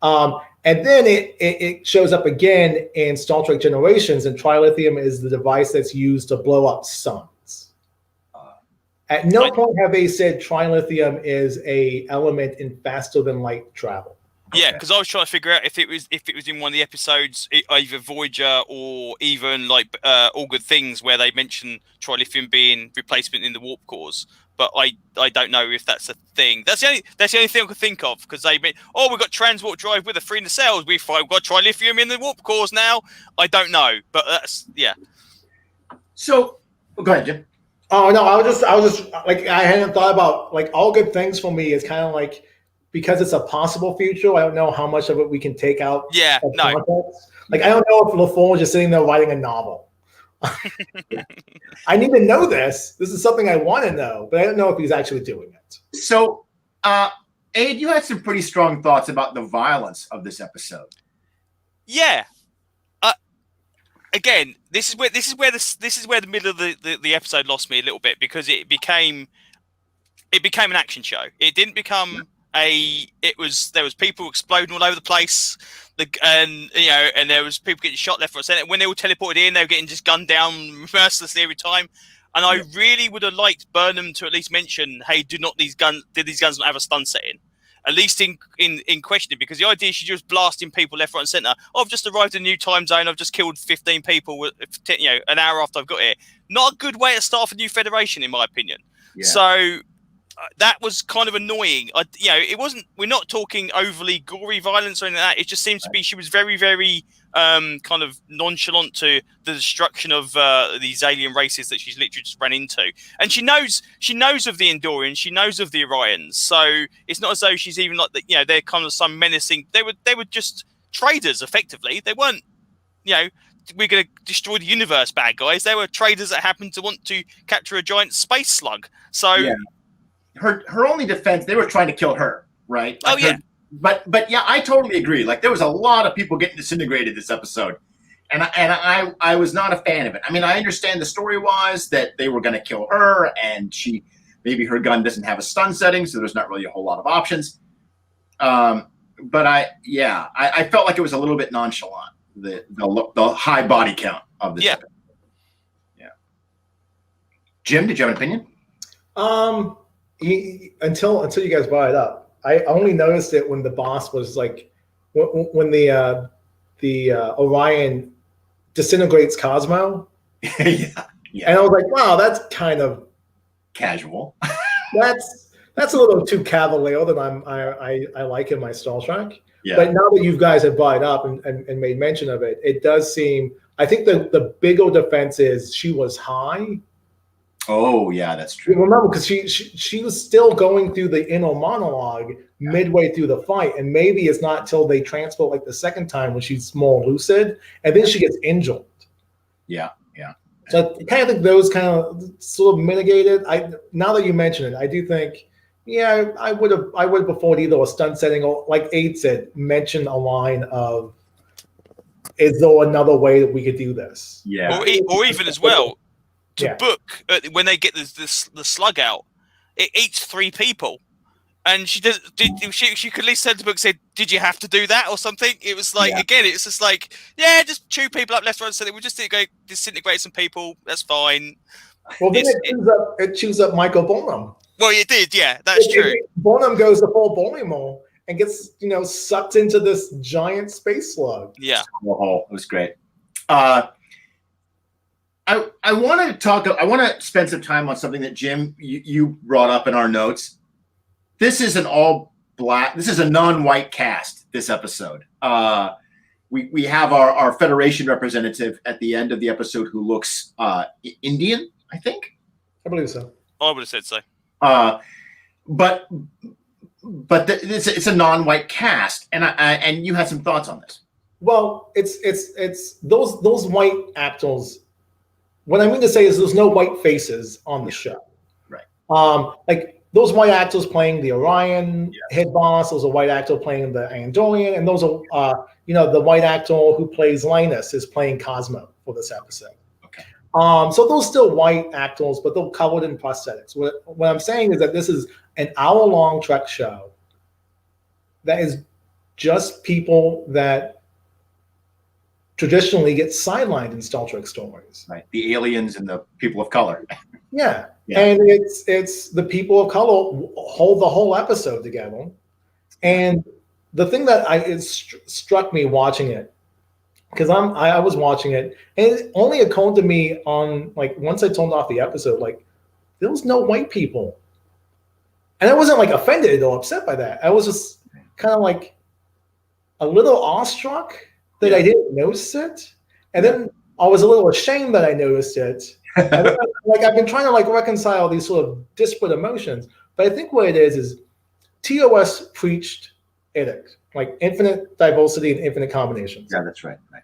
And then it shows up again in Star Trek Generations, and trilithium is the device that's used to blow up suns. At no point have they said trilithium is a element in faster than light travel. Yeah, because I was trying to figure out if it was in one of the episodes, either Voyager or even like All Good Things, where they mention trilithium being replacement in the warp cores. But I don't know if that's a thing. That's the only thing I could think of, because they mean, we've got transport drive with a 3 in the cells. We've got trilithium in the warp cores now. I don't know, but that's So go ahead, Jim. Oh no, I was just like, I hadn't thought about like All Good Things for me is kind of like, because it's a possible future. I don't know how much of it we can take out. Yeah, no. Context. Like I don't know if LaForge is just sitting there writing a novel. I need to know this. This is something I want to know, but I don't know if he's actually doing it. So, Aid, you had some pretty strong thoughts about the violence of this episode. Yeah. Again, this is where the middle of the episode lost me a little bit, because it became an action show. It didn't become there was people exploding all over the place, and there was people getting shot left, right, and center. When they all teleported in, they were getting just gunned down mercilessly every time. And I really would have liked Burnham to at least mention, "Hey, did these guns not have a stun setting?" At least in questioning, because the idea she's just blasting people left, right, and center. I've just arrived in a new time zone. I've just killed 15 people, an hour after I've got here. Not a good way to start a new Federation, in my opinion. Yeah. So that was kind of annoying. It wasn't. We're not talking overly gory violence or anything like that. It just seems to be she was very, very kind of nonchalant to the destruction of these alien races that she's literally just ran into. And she knows of the Andorians. She knows of the Orions. So it's not as though she's even like they're kind of some menacing. They were just traders, effectively. They weren't. We're going to destroy the universe, bad guys. They were traders that happened to want to capture a giant space slug. So. Yeah. Her only defense, they were trying to kill her, right? Like but yeah, I totally agree. Like there was a lot of people getting disintegrated this episode, and I was not a fan of it. I mean, I understand the story was that they were going to kill her, and maybe her gun doesn't have a stun setting, so there's not really a whole lot of options. But I felt like it was a little bit nonchalant, the high body count of this. Episode. Yeah. Jim, did you have an opinion? Until you guys brought it up, I only noticed it when the boss was like, when the Orion disintegrates Cosmo. Yeah. And I was like, wow, that's kind of casual. That's a little too cavalier than I like in my Star Trek. Yeah. But now that you guys have brought it up and made mention of it, it does seem. I think the bigger defense is she was high. Oh yeah, that's true. Remember, because she was still going through the inner monologue midway through the fight, and maybe it's not till they transport like the second time when she's more lucid, and then she gets injured. Yeah. So I kind of think those kind of sort of mitigated. Now that you mention it, I do think, yeah, I would have before either a stunt setting or, like Aid said, mention a line of, is there another way that we could do this? Yeah. Or even as well, to Yeah. book when they get the slug out, it eats 3 people. And she she could at least send the book and say, did you have to do that or something? It was like, again, it's just like, yeah, just chew people up left, right, center. We just need to go disintegrate some people. That's fine. Well, then it chews up Michael Bonham. Well, it did, yeah, that's true. Bonham goes to Paul Bonham and gets, sucked into this giant space slug. Yeah. Oh, it was great. I want to spend some time on something that Jim you brought up in our notes. This is an this is a non-white cast, this episode. We have our Federation representative at the end of the episode who looks Indian, I think. I believe so. I would have said so. But it's a non-white cast, and you had some thoughts on this. Well, it's those white actors. What I mean to say is there's no white faces on the show. Right. Like those white actors playing the Orion head boss, there's a white actor playing the Andorian, and those are the white actor who plays Linus is playing Cosmo for this episode. Okay. So those still white actors, but they're covered in prosthetics. What I'm saying is that this is an hour-long Trek show that is just people that traditionally get sidelined in Star Trek stories. Right. The aliens and the people of color. Yeah. Yeah. And it's the people of color hold the whole episode together. And the thing that it struck me watching it, because I was watching it, and it only occurred to me on, like, once I turned off the episode, like, there was no white people. And I wasn't like offended or upset by that. I was just kind of like a little awestruck that I didn't notice it. And then I was a little ashamed that I noticed it. And then, like, I've been trying to like reconcile these sort of disparate emotions. But I think what it is TOS preached edict, like infinite diversity and infinite combinations. Yeah, that's right. Right.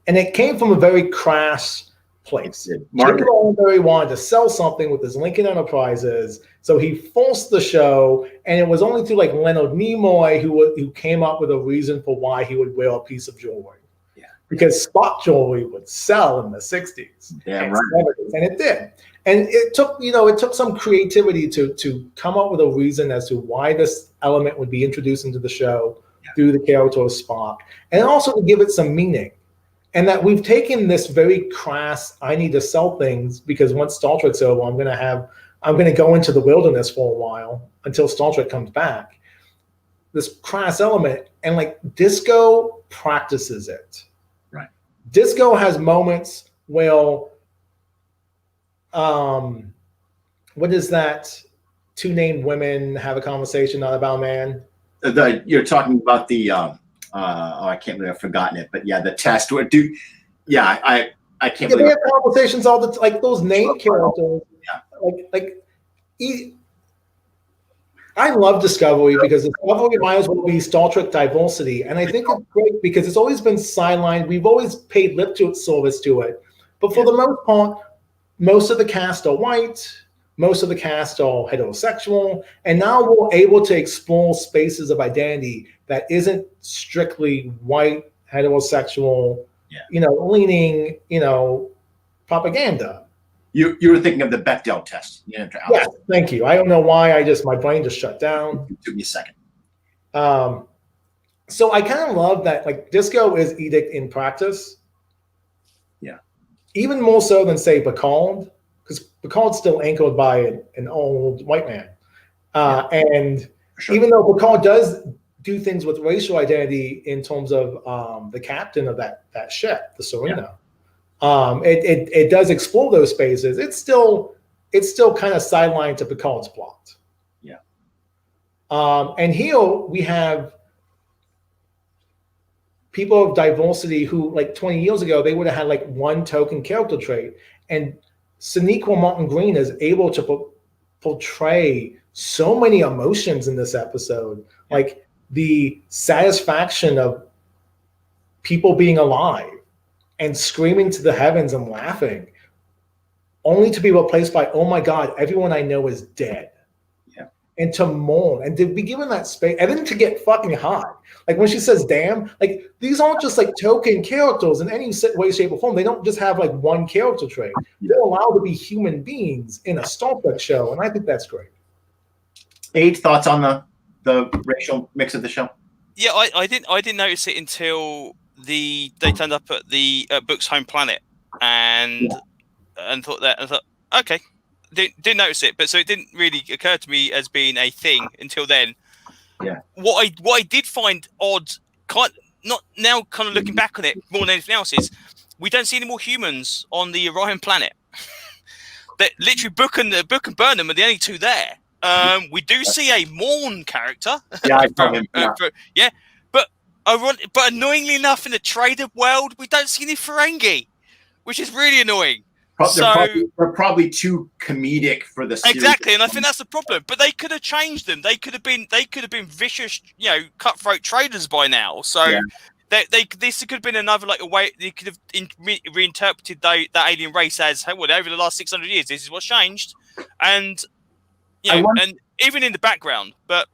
And it came from a very crass place. Jim Roddenberry wanted to sell something with his Lincoln Enterprises, so he forced the show, and it was only through like Leonard Nimoy who came up with a reason for why he would wear a piece of jewelry. Yeah, because Spock jewelry would sell in the 60s. Yeah, and right. 70s, and it did. And it took some creativity to come up with a reason as to why this element would be introduced into the show through the character of Spock, and also to give it some meaning. And that we've taken this very crass, I need to sell things because once Star Trek's over, I'm going to go into the wilderness for a while until Star Trek comes back. This crass element, and like Disco practices it. Right. Disco has moments where, what is that? Two named women have a conversation, not about a man. You're talking about the. I can't believe I've forgotten it, but yeah, the test. I can't believe they have conversations all the like those name characters. Yeah. I love Discovery because Discovery might as well be Star Trek diversity, and I think it's great because it's always been sidelined. We've always paid lip service to it, but for the most part, most of the cast are white. Most of the cast are heterosexual, and now we're able to explore spaces of identity that isn't strictly white, heterosexual, leaning, propaganda. You were thinking of the Bechdel test. Yes, thank you. I don't know why my brain just shut down. It took me a second. So I kind of love that, like, Disco is edict in practice. Yeah. Even more so than, say, Picard. Because Picard's still anchored by an old white man. And even though Picard does do things with racial identity in terms of the captain of that ship, the Serena, it does explore those spaces. It's still kind of sidelined to Picard's plot. Yeah. And here we have people of diversity who like 20 years ago, they would have had like one token character trait. And Sonequa Martin Green is able to portray so many emotions in this episode, like the satisfaction of people being alive and screaming to the heavens and laughing, only to be replaced by, oh my God, everyone I know is dead. Yeah. And to mourn and to be given that space, and then to get fucking hot. Like when she says, damn, like these aren't just like token characters in any way, shape, or form. They don't just have like one character trait. They're allowed to be human beings in a Star Trek show. And I think that's great. Age, thoughts on the racial mix of the show? Yeah, I didn't notice it until they turned up at the Book's home planet and thought okay, didn't notice it, but so it didn't really occur to me as being a thing until then. Yeah. What I did find odd, kind of looking back on it more than anything else, is we don't see any more humans on the Orion planet. That literally Book and Burnham are the only two there. We do see a Morn character. Yeah, I saw him. But annoyingly enough, in the traded world, we don't see any Ferengi, which is really annoying. They're probably too comedic for the series. Exactly, and I think that's the problem. But they could have changed them. They could have been vicious, cutthroat traders by now. So this could have been another a way they could have reinterpreted that alien race as, hey, well, over the last 600 years, this is what's changed, and and even in the background. But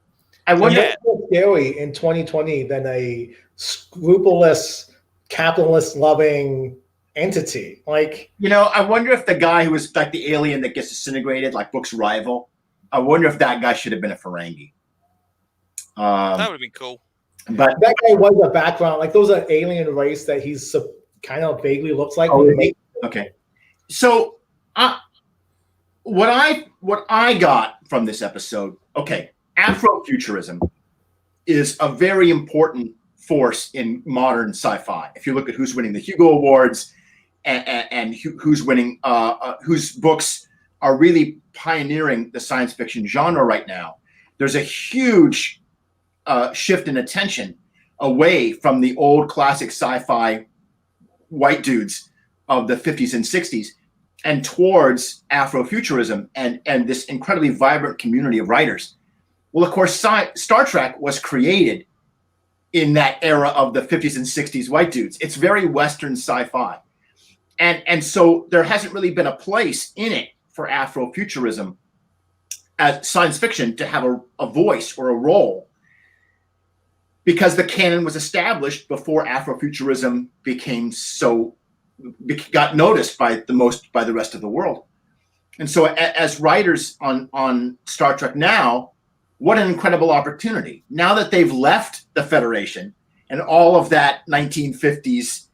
I wonder if it's more scary in 2020 than a scrupulous, capitalist-loving entity. Like, I wonder if the guy who was like the alien that gets disintegrated, like Book's rival, I wonder if that guy should have been a Ferengi. That would have been cool. But that guy was a background. Like, those are alien race that he's kind of vaguely looks like. Okay. So, what I got from this episode, Afrofuturism is a very important force in modern sci-fi. If you look at who's winning the Hugo Awards and who's winning, whose books are really pioneering the science fiction genre right now, there's a huge shift in attention away from the old classic sci-fi white dudes of the 50s and 60s and towards Afrofuturism and this incredibly vibrant community of writers. Well, of course, Star Trek was created in that era of the 50s and 60s white dudes. It's very Western sci-fi. And so there hasn't really been a place in it for Afrofuturism as science fiction to have a voice or a role, because the canon was established before Afrofuturism got noticed by the rest of the world. And so as writers on Star Trek now, what an incredible opportunity. Now that they've left the Federation and all of that 1950s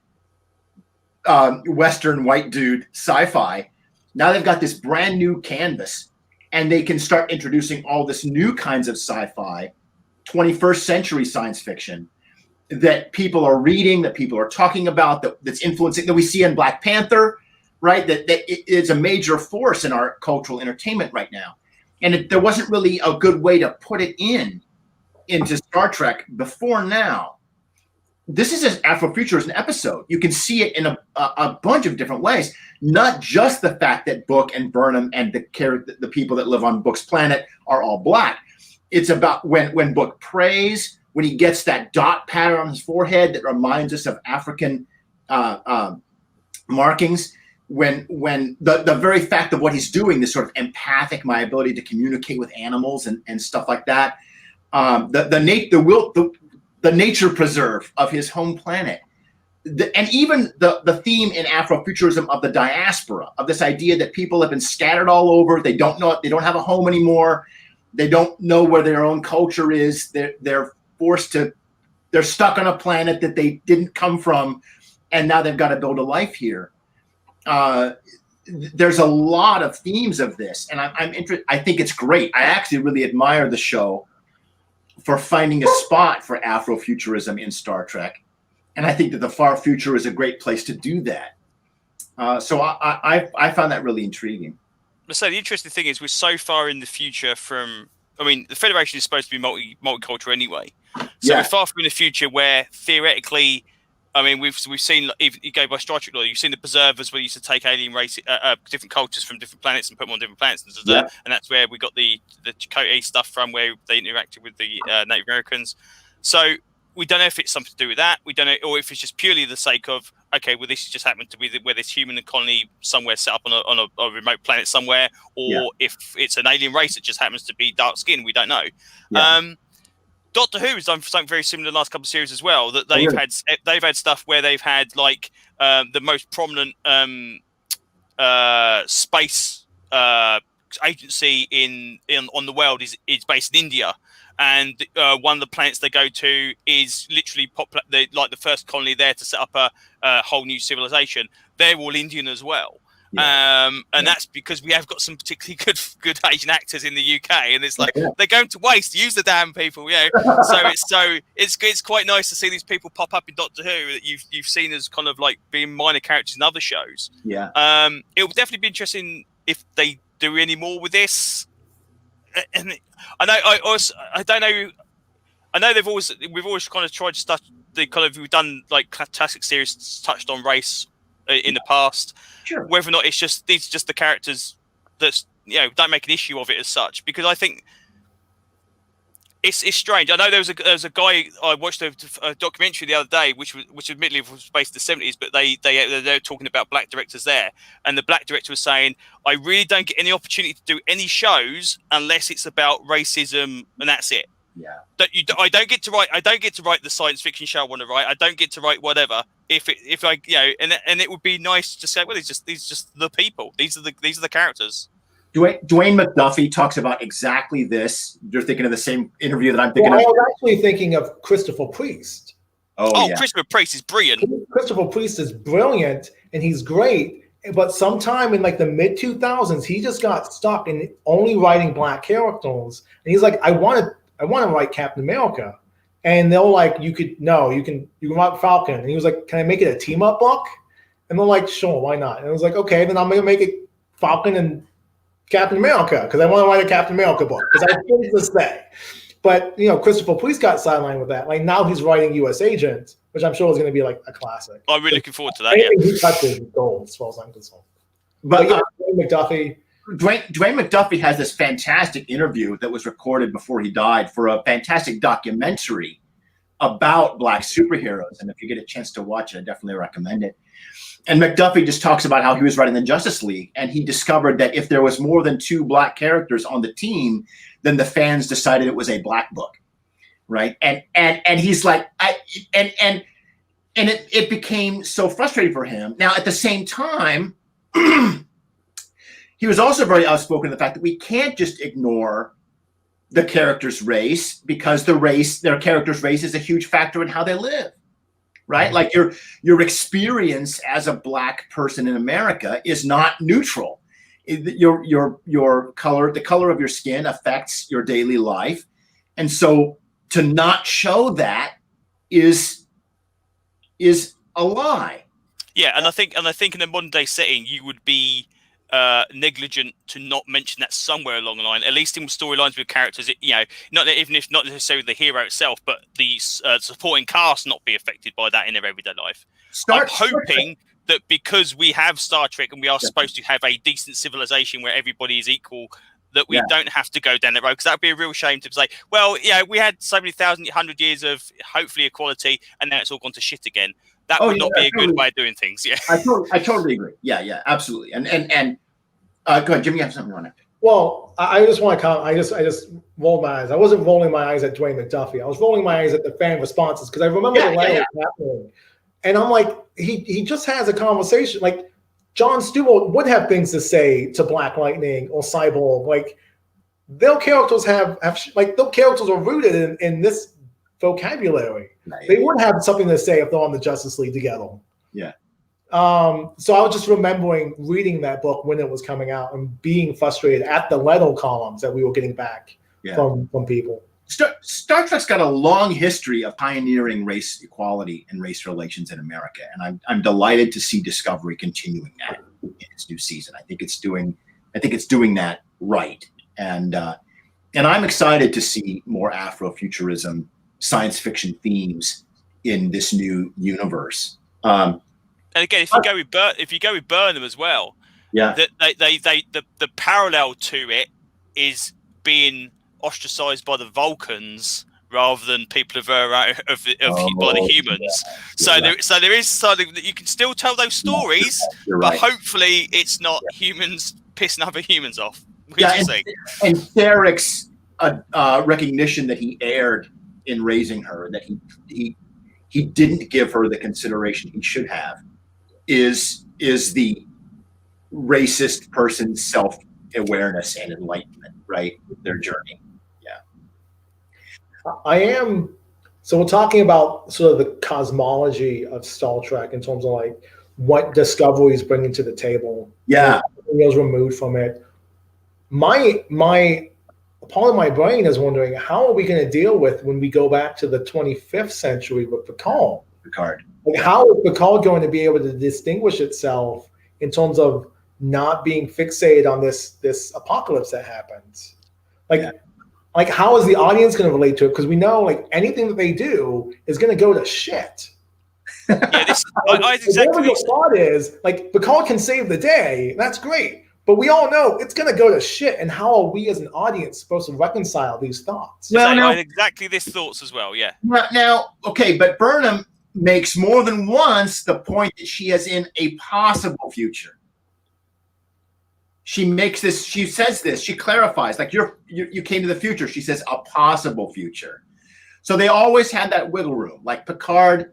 Western white dude sci-fi, now they've got this brand new canvas and they can start introducing all this new kinds of sci-fi, 21st century science fiction that people are reading, that people are talking about, that's influencing, that we see in Black Panther, right? That it is a major force in our cultural entertainment right now. And there wasn't really a good way to put it into Star Trek before now. This is an Afrofuturism episode. You can see it in a bunch of different ways, not just the fact that Book and Burnham and the people that live on Book's planet are all Black. It's about when Book prays, when he gets that dot pattern on his forehead that reminds us of African markings, when the very fact of what he's doing, this sort of empathic, my ability to communicate with animals and stuff like that, the nature preserve of his home planet, and even the theme in Afrofuturism of the diaspora, of this idea that people have been scattered all over, they don't have a home anymore, they don't know where their own culture is, they're stuck on a planet that they didn't come from, and now they've got to build a life here. There's a lot of themes of this, and I'm interested. I think it's great. I actually really admire the show for finding a spot for Afrofuturism in Star Trek, and I think that the far future is a great place to do that. So I found that really intriguing. So the interesting thing is we're so far in the future the Federation is supposed to be multicultural anyway. So we're far from in the future where theoretically I mean, we've seen, even you go by Star Trek law, you've seen the Preservers where you used to take alien race, different cultures from different planets and put them on different planets, and that's where we got the Chakotay stuff from, where they interacted with the Native Americans. So we don't know if it's something to do with that. We don't know, or if it's just purely the sake of, okay, well, this just happened to be where this human colony somewhere set up on a remote planet somewhere, or if it's an alien race that just happens to be dark skin. We don't know. Yeah. Doctor Who has done something very similar in the last couple of series as well. That they've had stuff where they've had like the most prominent space agency on the world is based in India, and one of the planets they go to is literally like the first colony there to set up a whole new civilization. They're all Indian as well. And that's because we have got some particularly good Asian actors in the UK, and it's like they're going to waste. Use the damn people, it's quite nice to see these people pop up in Doctor Who that you've seen as kind of like being minor characters in other shows. It will definitely be interesting if they do any more with this. And I don't know. I know we've always kind of tried to start we've done like classic series touched on race in the past. Sure. Whether or not these are just the characters that don't make an issue of it as such, because I think it's strange. I know there was a guy I watched a documentary the other day, which admittedly was based in the 70s, but they're talking about black directors there, and the black director was saying, I really don't get any opportunity to do any shows unless it's about racism, and that's it. Yeah. I don't get to write the science fiction show I want to write. I don't get to write whatever. If I and it would be nice to say, well, these are just the people. These are the characters. Dwayne McDuffie talks about exactly this. You're thinking of the same interview that I'm thinking of. I was actually thinking of Christopher Priest. Christopher Priest is brilliant. Christopher Priest is brilliant, and he's great. But sometime in like the mid 2000s, he just got stuck in only writing black characters, and he's like, I want to write Captain America. And they're like, you can write Falcon. And he was like, can I make it a team up book? And they're like, sure, why not? And I was like, okay, then I'm going to make it Falcon and Captain America, because I want to write a Captain America book, because I have things to say. But, Christopher Priest got sidelined with that. Like now he's writing U.S. Agent, which I'm sure is going to be like a classic. I'm really looking forward to that. Anything he touches is gold, as far as I'm concerned. But Dwayne McDuffie. Dwayne McDuffie has this fantastic interview that was recorded before he died for a fantastic documentary about black superheroes. And if you get a chance to watch it, I definitely recommend it. And McDuffie just talks about how he was writing the Justice League, and he discovered that if there was more than 2 black characters on the team, then the fans decided it was a black book, right? And he's like, it became so frustrating for him. Now, at the same time, he was also very outspoken in the fact that we can't just ignore the character's race, because their character's race is a huge factor in how they live, right? Like your experience as a black person in America is not neutral. Your color, the color of your skin affects your daily life. And so to not show that is a lie. Yeah, and I think in a modern day setting, you would be negligent to not mention that somewhere along the line, at least in storylines with characters, not necessarily the hero itself, but the supporting cast not be affected by that in their everyday life. I'm hoping that because we have Star Trek and we are supposed to have a decent civilization where everybody is equal, that we don't have to go down that road, because that would be a real shame to say, well, we had so many 100 years of hopefully equality, and now it's all gone to shit again. That would not be a good way of doing things. Yeah, I totally agree. Yeah, absolutely. And go ahead, Jimmy. You have something on it. Well, I just want to comment. I just rolled my eyes. I wasn't rolling my eyes at Dwayne McDuffie. I was rolling my eyes at the fan responses, because I remember the letter happening, and I'm like, he just has a conversation. Like Jon Stewart would have things to say to Black Lightning or Cyborg. Like their characters their characters are rooted in this vocabulary. They would have something to say if they're on the Justice League together. Yeah. So I was just remembering reading that book when it was coming out and being frustrated at the letter columns that we were getting back from people. Star Trek's got a long history of pioneering race equality and race relations in America, and I'm delighted to see Discovery continuing that in its new season. I think it's doing that right, and I'm excited to see more Afrofuturism, science fiction themes in this new universe. And again, if you go with Burnham as well, yeah, that the parallel to it is being ostracized by the Vulcans rather than people by the humans. Yeah. So there is something that you can still tell those stories, but hopefully it's not humans pissing other humans off. And Sarek's recognition that he erred in raising her, that he didn't give her the consideration he should have, is the racist person's self-awareness and enlightenment, right? Their journey. So we're talking about sort of the cosmology of Star Trek in terms of like what Discovery is bringing to the table. Yeah. Feels removed from it. My part of my brain is wondering, how are we going to deal with when we go back to the 25th century with Picard? Like, how is Picard going to be able to distinguish itself in terms of not being fixated on this apocalypse that happens? Like, how is the audience going to relate to it? Because we know, like, anything that they do is going to go to shit. Yeah, exactly. The thought is, like, Picard can save the day. That's great. But we all know it's going to go to shit. And how are we as an audience supposed to reconcile these thoughts? Well, I had exactly these thoughts as well, yeah. Now, okay, but Burnham makes more than once the point that she is in a possible future. She says this, she clarifies, like you came to the future. She says a possible future. So they always had that wiggle room. Like Picard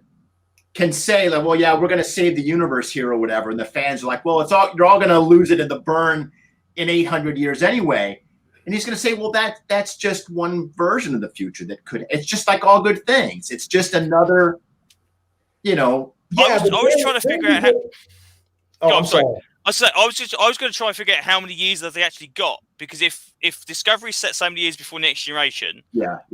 can say, like, well, yeah, we're going to save the universe here or whatever. And the fans are like, well, you're all going to lose it in the burn in 800 years anyway. And he's going to say, well, that's just one version of the future it's just like all good things. It's just another, I was trying to figure out how. I'm sorry. I was going to try and figure out how many years that they actually got, because if Discovery set so many years before Next Generation,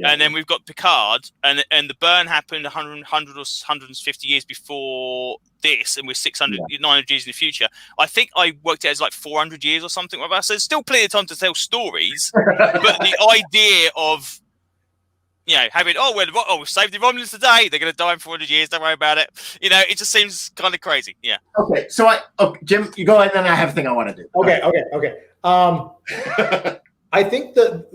and then we've got Picard, and the burn happened 100 or 150 years before this, and we're 900 years in the future. I think I worked out as like 400 years or something like that. So there's still plenty of time to tell stories, but the idea of having we saved the Romulans today. They're going to die in 400 years. Don't worry about it. It just seems kind of crazy. Yeah. Okay. So Jim, you go ahead, and then I have a thing I want to do. Okay. I think that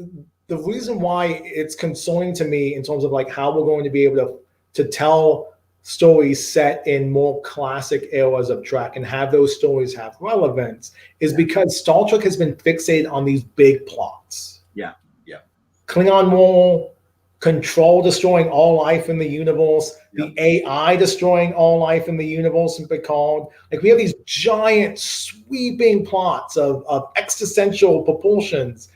the reason why it's concerning to me in terms of like how we're going to be able to tell stories set in more classic eras of Trek and have those stories have relevance is because Star Trek has been fixated on these big plots. Yeah. Klingon War. Control destroying all life in the universe, the AI destroying all life in the universe in Picard. Like, we have these giant sweeping plots of existential proportions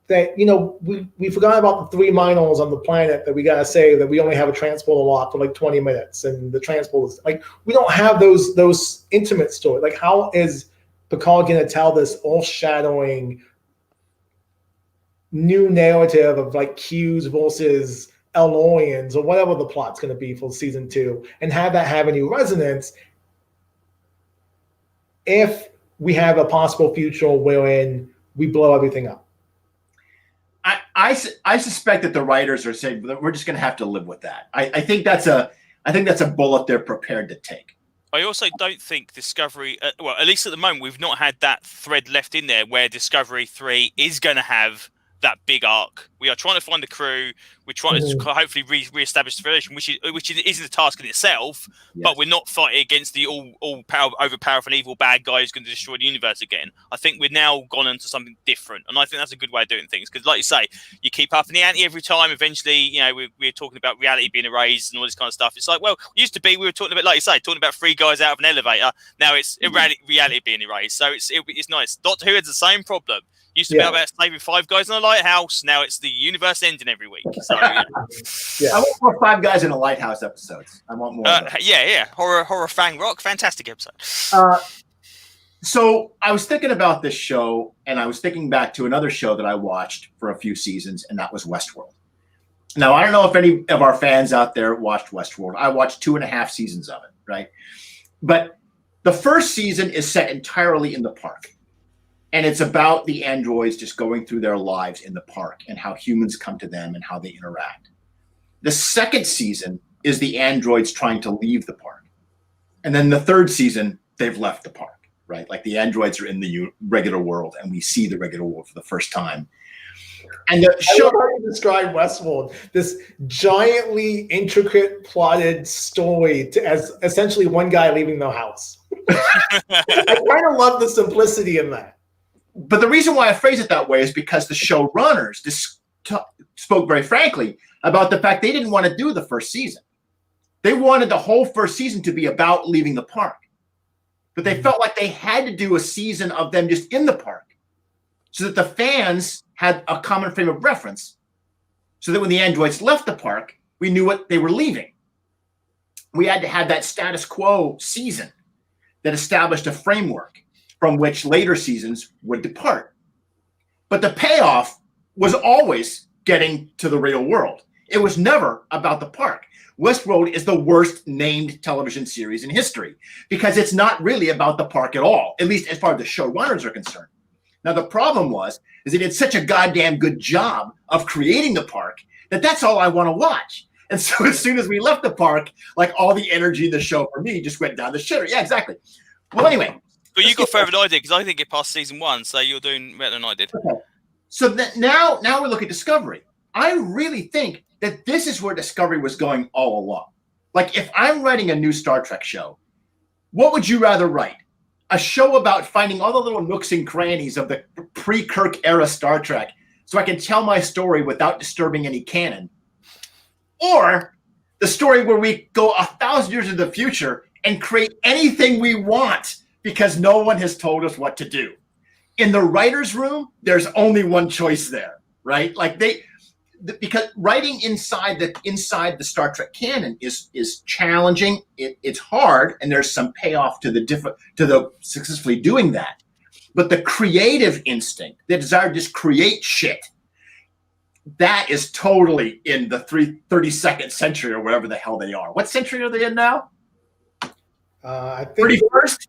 that, we forgot about the 3 minors on the planet that we got to say that we only have a transporter lock for like 20 minutes. And the transporter is like, we don't have those intimate stories. Like, how is Picard going to tell this all-shadowing new narrative of like Q's versus Elorians or whatever the plot's going to be for season 2 and have that have any resonance if we have a possible future wherein we blow everything up? I suspect that the writers are saying that we're just going to have to live with that. I think that's a bullet they're prepared to take. I also don't think Discovery, well, at least at the moment, we've not had that thread left in there where Discovery 3 is going to have that big arc. We are trying to find the crew. We're trying to hopefully re-establish the Federation, which isn't a task in itself. Yes. But we're not fighting against the overpowerful evil bad guy who's going to destroy the universe again. I think we've now gone into something different, and I think that's a good way of doing things. Because, like you say, you keep upping the ante every time. Eventually, we're talking about reality being erased and all this kind of stuff. It's like, well, it used to be we were talking about, like you say, talking about 3 guys out of an elevator. Now it's reality being erased. So it's nice. Doctor Who has the same problem. Used to be about saving 5 guys in a lighthouse. Now it's the universe ending every week. So, I want more 5 guys in a lighthouse episodes. I want more. Horror Fang Rock, fantastic episode. So I was thinking about this show, and I was thinking back to another show that I watched for a few seasons, and that was Westworld. Now, I don't know if any of our fans out there watched Westworld. I watched 2.5 seasons of it, right? But the first season is set entirely in the park. And it's about the androids just going through their lives in the park and how humans come to them and how they interact. The second season is the androids trying to leave the park. And then the third season, they've left the park, right? Like the androids are in the regular world and we see the regular world for the first time. And the I show, love how you describe Westworld, this giantly intricate plotted story as essentially one guy leaving the house. I kind of love the simplicity in that. but the reason why I phrase it that way is because the showrunners spoke very frankly about the fact they didn't want to do the first season. They wanted the whole first season to be about leaving the park. But they felt like they had to do a season of them just in the park so that the fans had a common frame of reference so that when the androids left the park, we knew what they were leaving. We had to have that status quo season that established a framework from which later seasons would depart. But the payoff was always getting to the real world. It was never about the park. Westworld is the worst named television series in history because it's not really about the park at all, at least as far as the showrunners are concerned. Now, the problem is they did such a goddamn good job of creating the park that that's all I want to watch. And so as soon as we left the park, like all the energy in the show for me just went down the shitter. Yeah, exactly. Well, anyway. But you got further than I did because I didn't get past season 1, so you're doing better than I did. Okay. So now we look at Discovery. I really think that this is where Discovery was going all along. Like if I'm writing a new Star Trek show, what would you rather write? A show about finding all the little nooks and crannies of the pre-Kirk era Star Trek so I can tell my story without disturbing any canon? Or the story where we go 1,000 years into the future and create anything we want because no one has told us what to do. In the writer's room, there's only one choice there, right? Like because writing inside the Star Trek canon is challenging. It's hard, and there's some payoff to the successfully doing that. But the creative instinct, the desire to just create shit, that is totally in the 32nd century or wherever the hell they are. What century are they in now? I think 31st?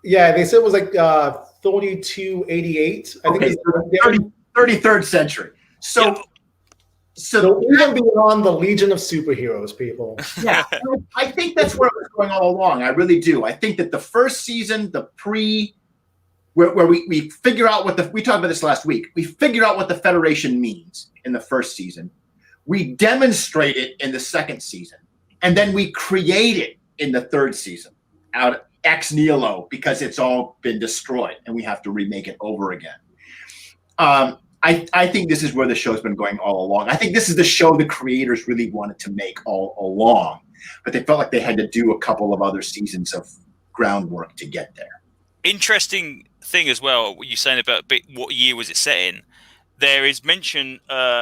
Yeah, they said it was like 3288. I think Okay, it's 33rd century. So, Yeah. so even beyond the Legion of Superheroes, people. yeah, I think that's where it was going all along. I really do. I think that the first season, where we figure out we talked about this last week. We figure out what the Federation means in the first season. We demonstrate it in the second season. And then we create it in the third season out ex nihilo because it's all been destroyed and we have to remake it over again. I think this is where the show's been going all along. I think this is the show the creators really wanted to make all along, but they felt like they had to do a couple of other seasons of groundwork to get there. Interesting thing as well, what you're saying about what year was it set in? There is mention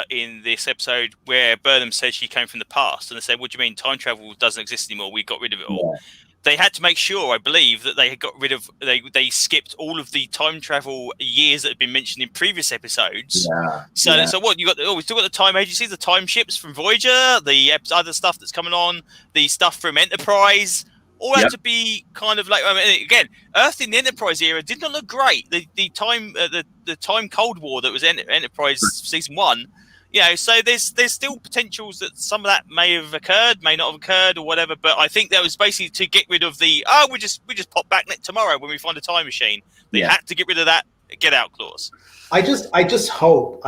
in this episode where Burnham said she came from the past, and they said, "What do you mean time travel doesn't exist anymore? We got rid of it all." Yeah. They had to make sure, I believe, that they had got rid of. They skipped all of the time travel years that had been mentioned in previous episodes. Yeah. So what you got? We still got the time agencies, the time ships from Voyager, the other stuff that's coming on, the stuff from Enterprise. All had to be kind of like, I mean, again, Earth in the Enterprise era did not look great. The time Cold War that was Enterprise season 1, so there's still potentials that some of that may have occurred, may not have occurred, or whatever. But I think that was basically to get rid of we just pop back tomorrow when we find a time machine. They had to get rid of that get out clause. I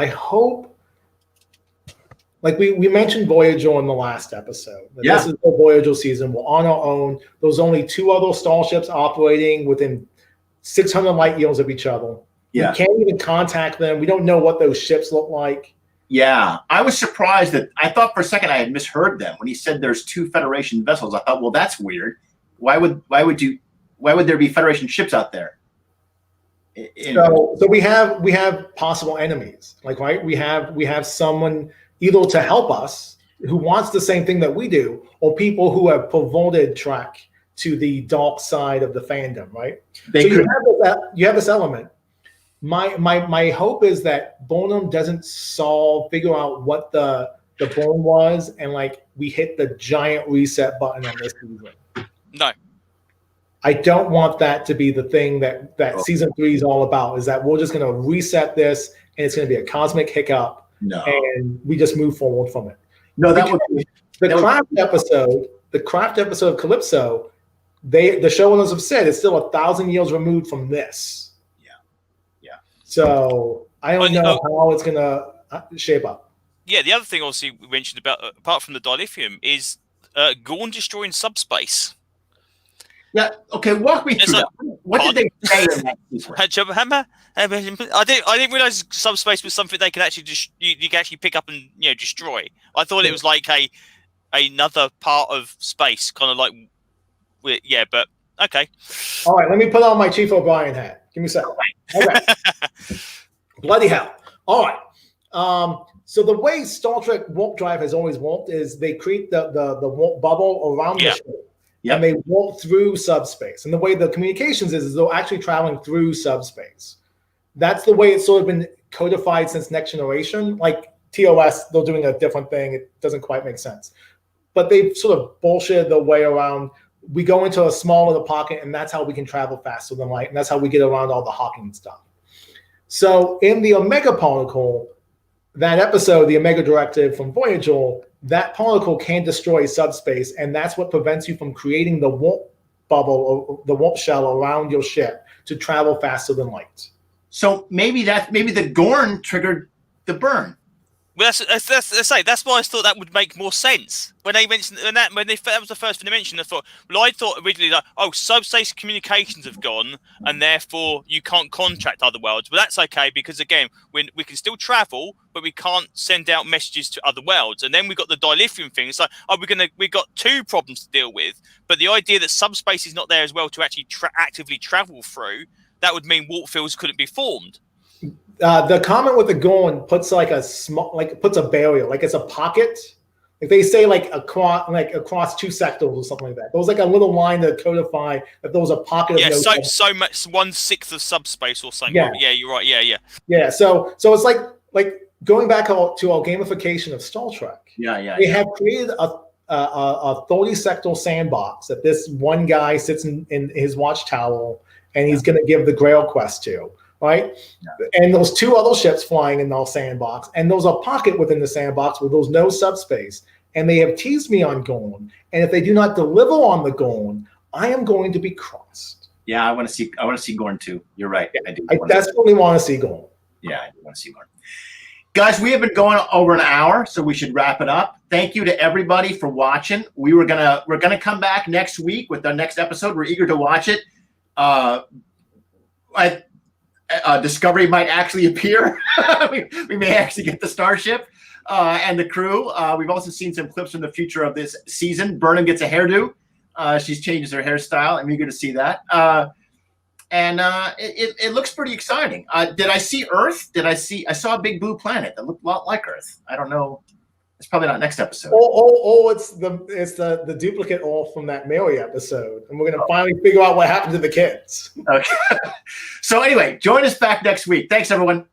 hope. Like we mentioned Voyager in the last episode. This is the Voyager season. We're on our own. There's only 2 other starships operating within 600 light years of each other. Yeah. We can't even contact them. We don't know what those ships look like. Yeah. I was surprised that I thought for a second I had misheard them when he said there's 2 Federation vessels. I thought, well, that's weird. Why would there be Federation ships out there? So we have possible enemies. Like, right? We have someone either to help us, who wants the same thing that we do, or people who have perverted Trek to the dark side of the fandom, right? You have this element. My hope is that Burnham doesn't figure out what the burn was, and like we hit the giant reset button on this season. No. I don't want that to be the thing that season 3 is all about, is that we're just going to reset this and it's going to be a cosmic hiccup. No. And we just move forward from it. No, that would be The craft episode of Calypso, the showrunners have said it's still 1,000 years removed from this. Yeah. So I don't know how it's gonna shape up. Yeah, the other thing obviously we mentioned about apart from the dilithium is Gorn destroying subspace. Yeah. Okay. Walk me through that. What did they say in that sequence? I didn't realize subspace was something they can actually just you can actually pick up and destroy. I thought it was like another part of space, kind of like but okay. All right, let me put on my Chief O'Brien hat. Give me a second. Okay. Bloody hell. All right. So the way Star Trek warp drive has always warped is they create the warp bubble around the ship. Yep. And they warp through subspace. And the way the communications is they're actually traveling through subspace. That's the way it's sort of been codified since Next Generation. Like TOS, they're doing a different thing. It doesn't quite make sense. But they've sort of bullshitted their way around. We go into a small little pocket, and that's how we can travel faster than light. And that's how we get around all the Hawking stuff. So in the Omega particle, that episode, the Omega Directive from Voyager, that particle can destroy subspace, and that's what prevents you from creating the warp bubble or the warp shell around your ship to travel faster than light. So maybe the Gorn triggered the burn. Well, that's why I thought that would make more sense when they mentioned that was the first thing they mentioned. I thought originally like, subspace communications have gone, and therefore you can't contract other worlds. But that's okay because again, we can still travel, but we can't send out messages to other worlds. And then we got the dilithium thing. It's like, we've got two problems to deal with. But the idea that subspace is not there as well to actually actively travel through, that would mean warp fields couldn't be formed. The comment with the Gorn puts puts a barrier, like it's a pocket. Like they say, across two sectors or something like that. There was like a little line to codify that there was a pocket. Yeah, of so much 1/6 of subspace or something. Yeah, you're right. Yeah. So it's like going back to our gamification of Star Trek. They have created a 30-sector sandbox that this one guy sits in his watchtower and he's going to give the Grail quest to. Right? Yeah. And those two other ships flying in the sandbox, and there's a pocket within the sandbox where there's no subspace. And they have teased me on Gorn. And if they do not deliver on the Gorn, I am going to be crossed. Yeah, I want to see Gorn too. You're right. Yeah, I desperately want to see Gorn. Yeah, I do want to see Gorn. Guys, we have been going over an hour, so we should wrap it up. Thank you to everybody for watching. We're gonna come back next week with our next episode. We're eager to watch it. Discovery might actually appear. we may actually get the starship and the crew. We've also seen some clips from the future of this season. Burnham gets a hairdo. She's changes her hairstyle. I'm eager to see that. It looks pretty exciting. Did I see Earth? I saw a big blue planet that looked a lot like Earth. I don't know. It's probably not next episode. It's the duplicate from that Mary episode, and we're gonna finally figure out what happened to the kids. Okay. So anyway, join us back next week. Thanks, everyone.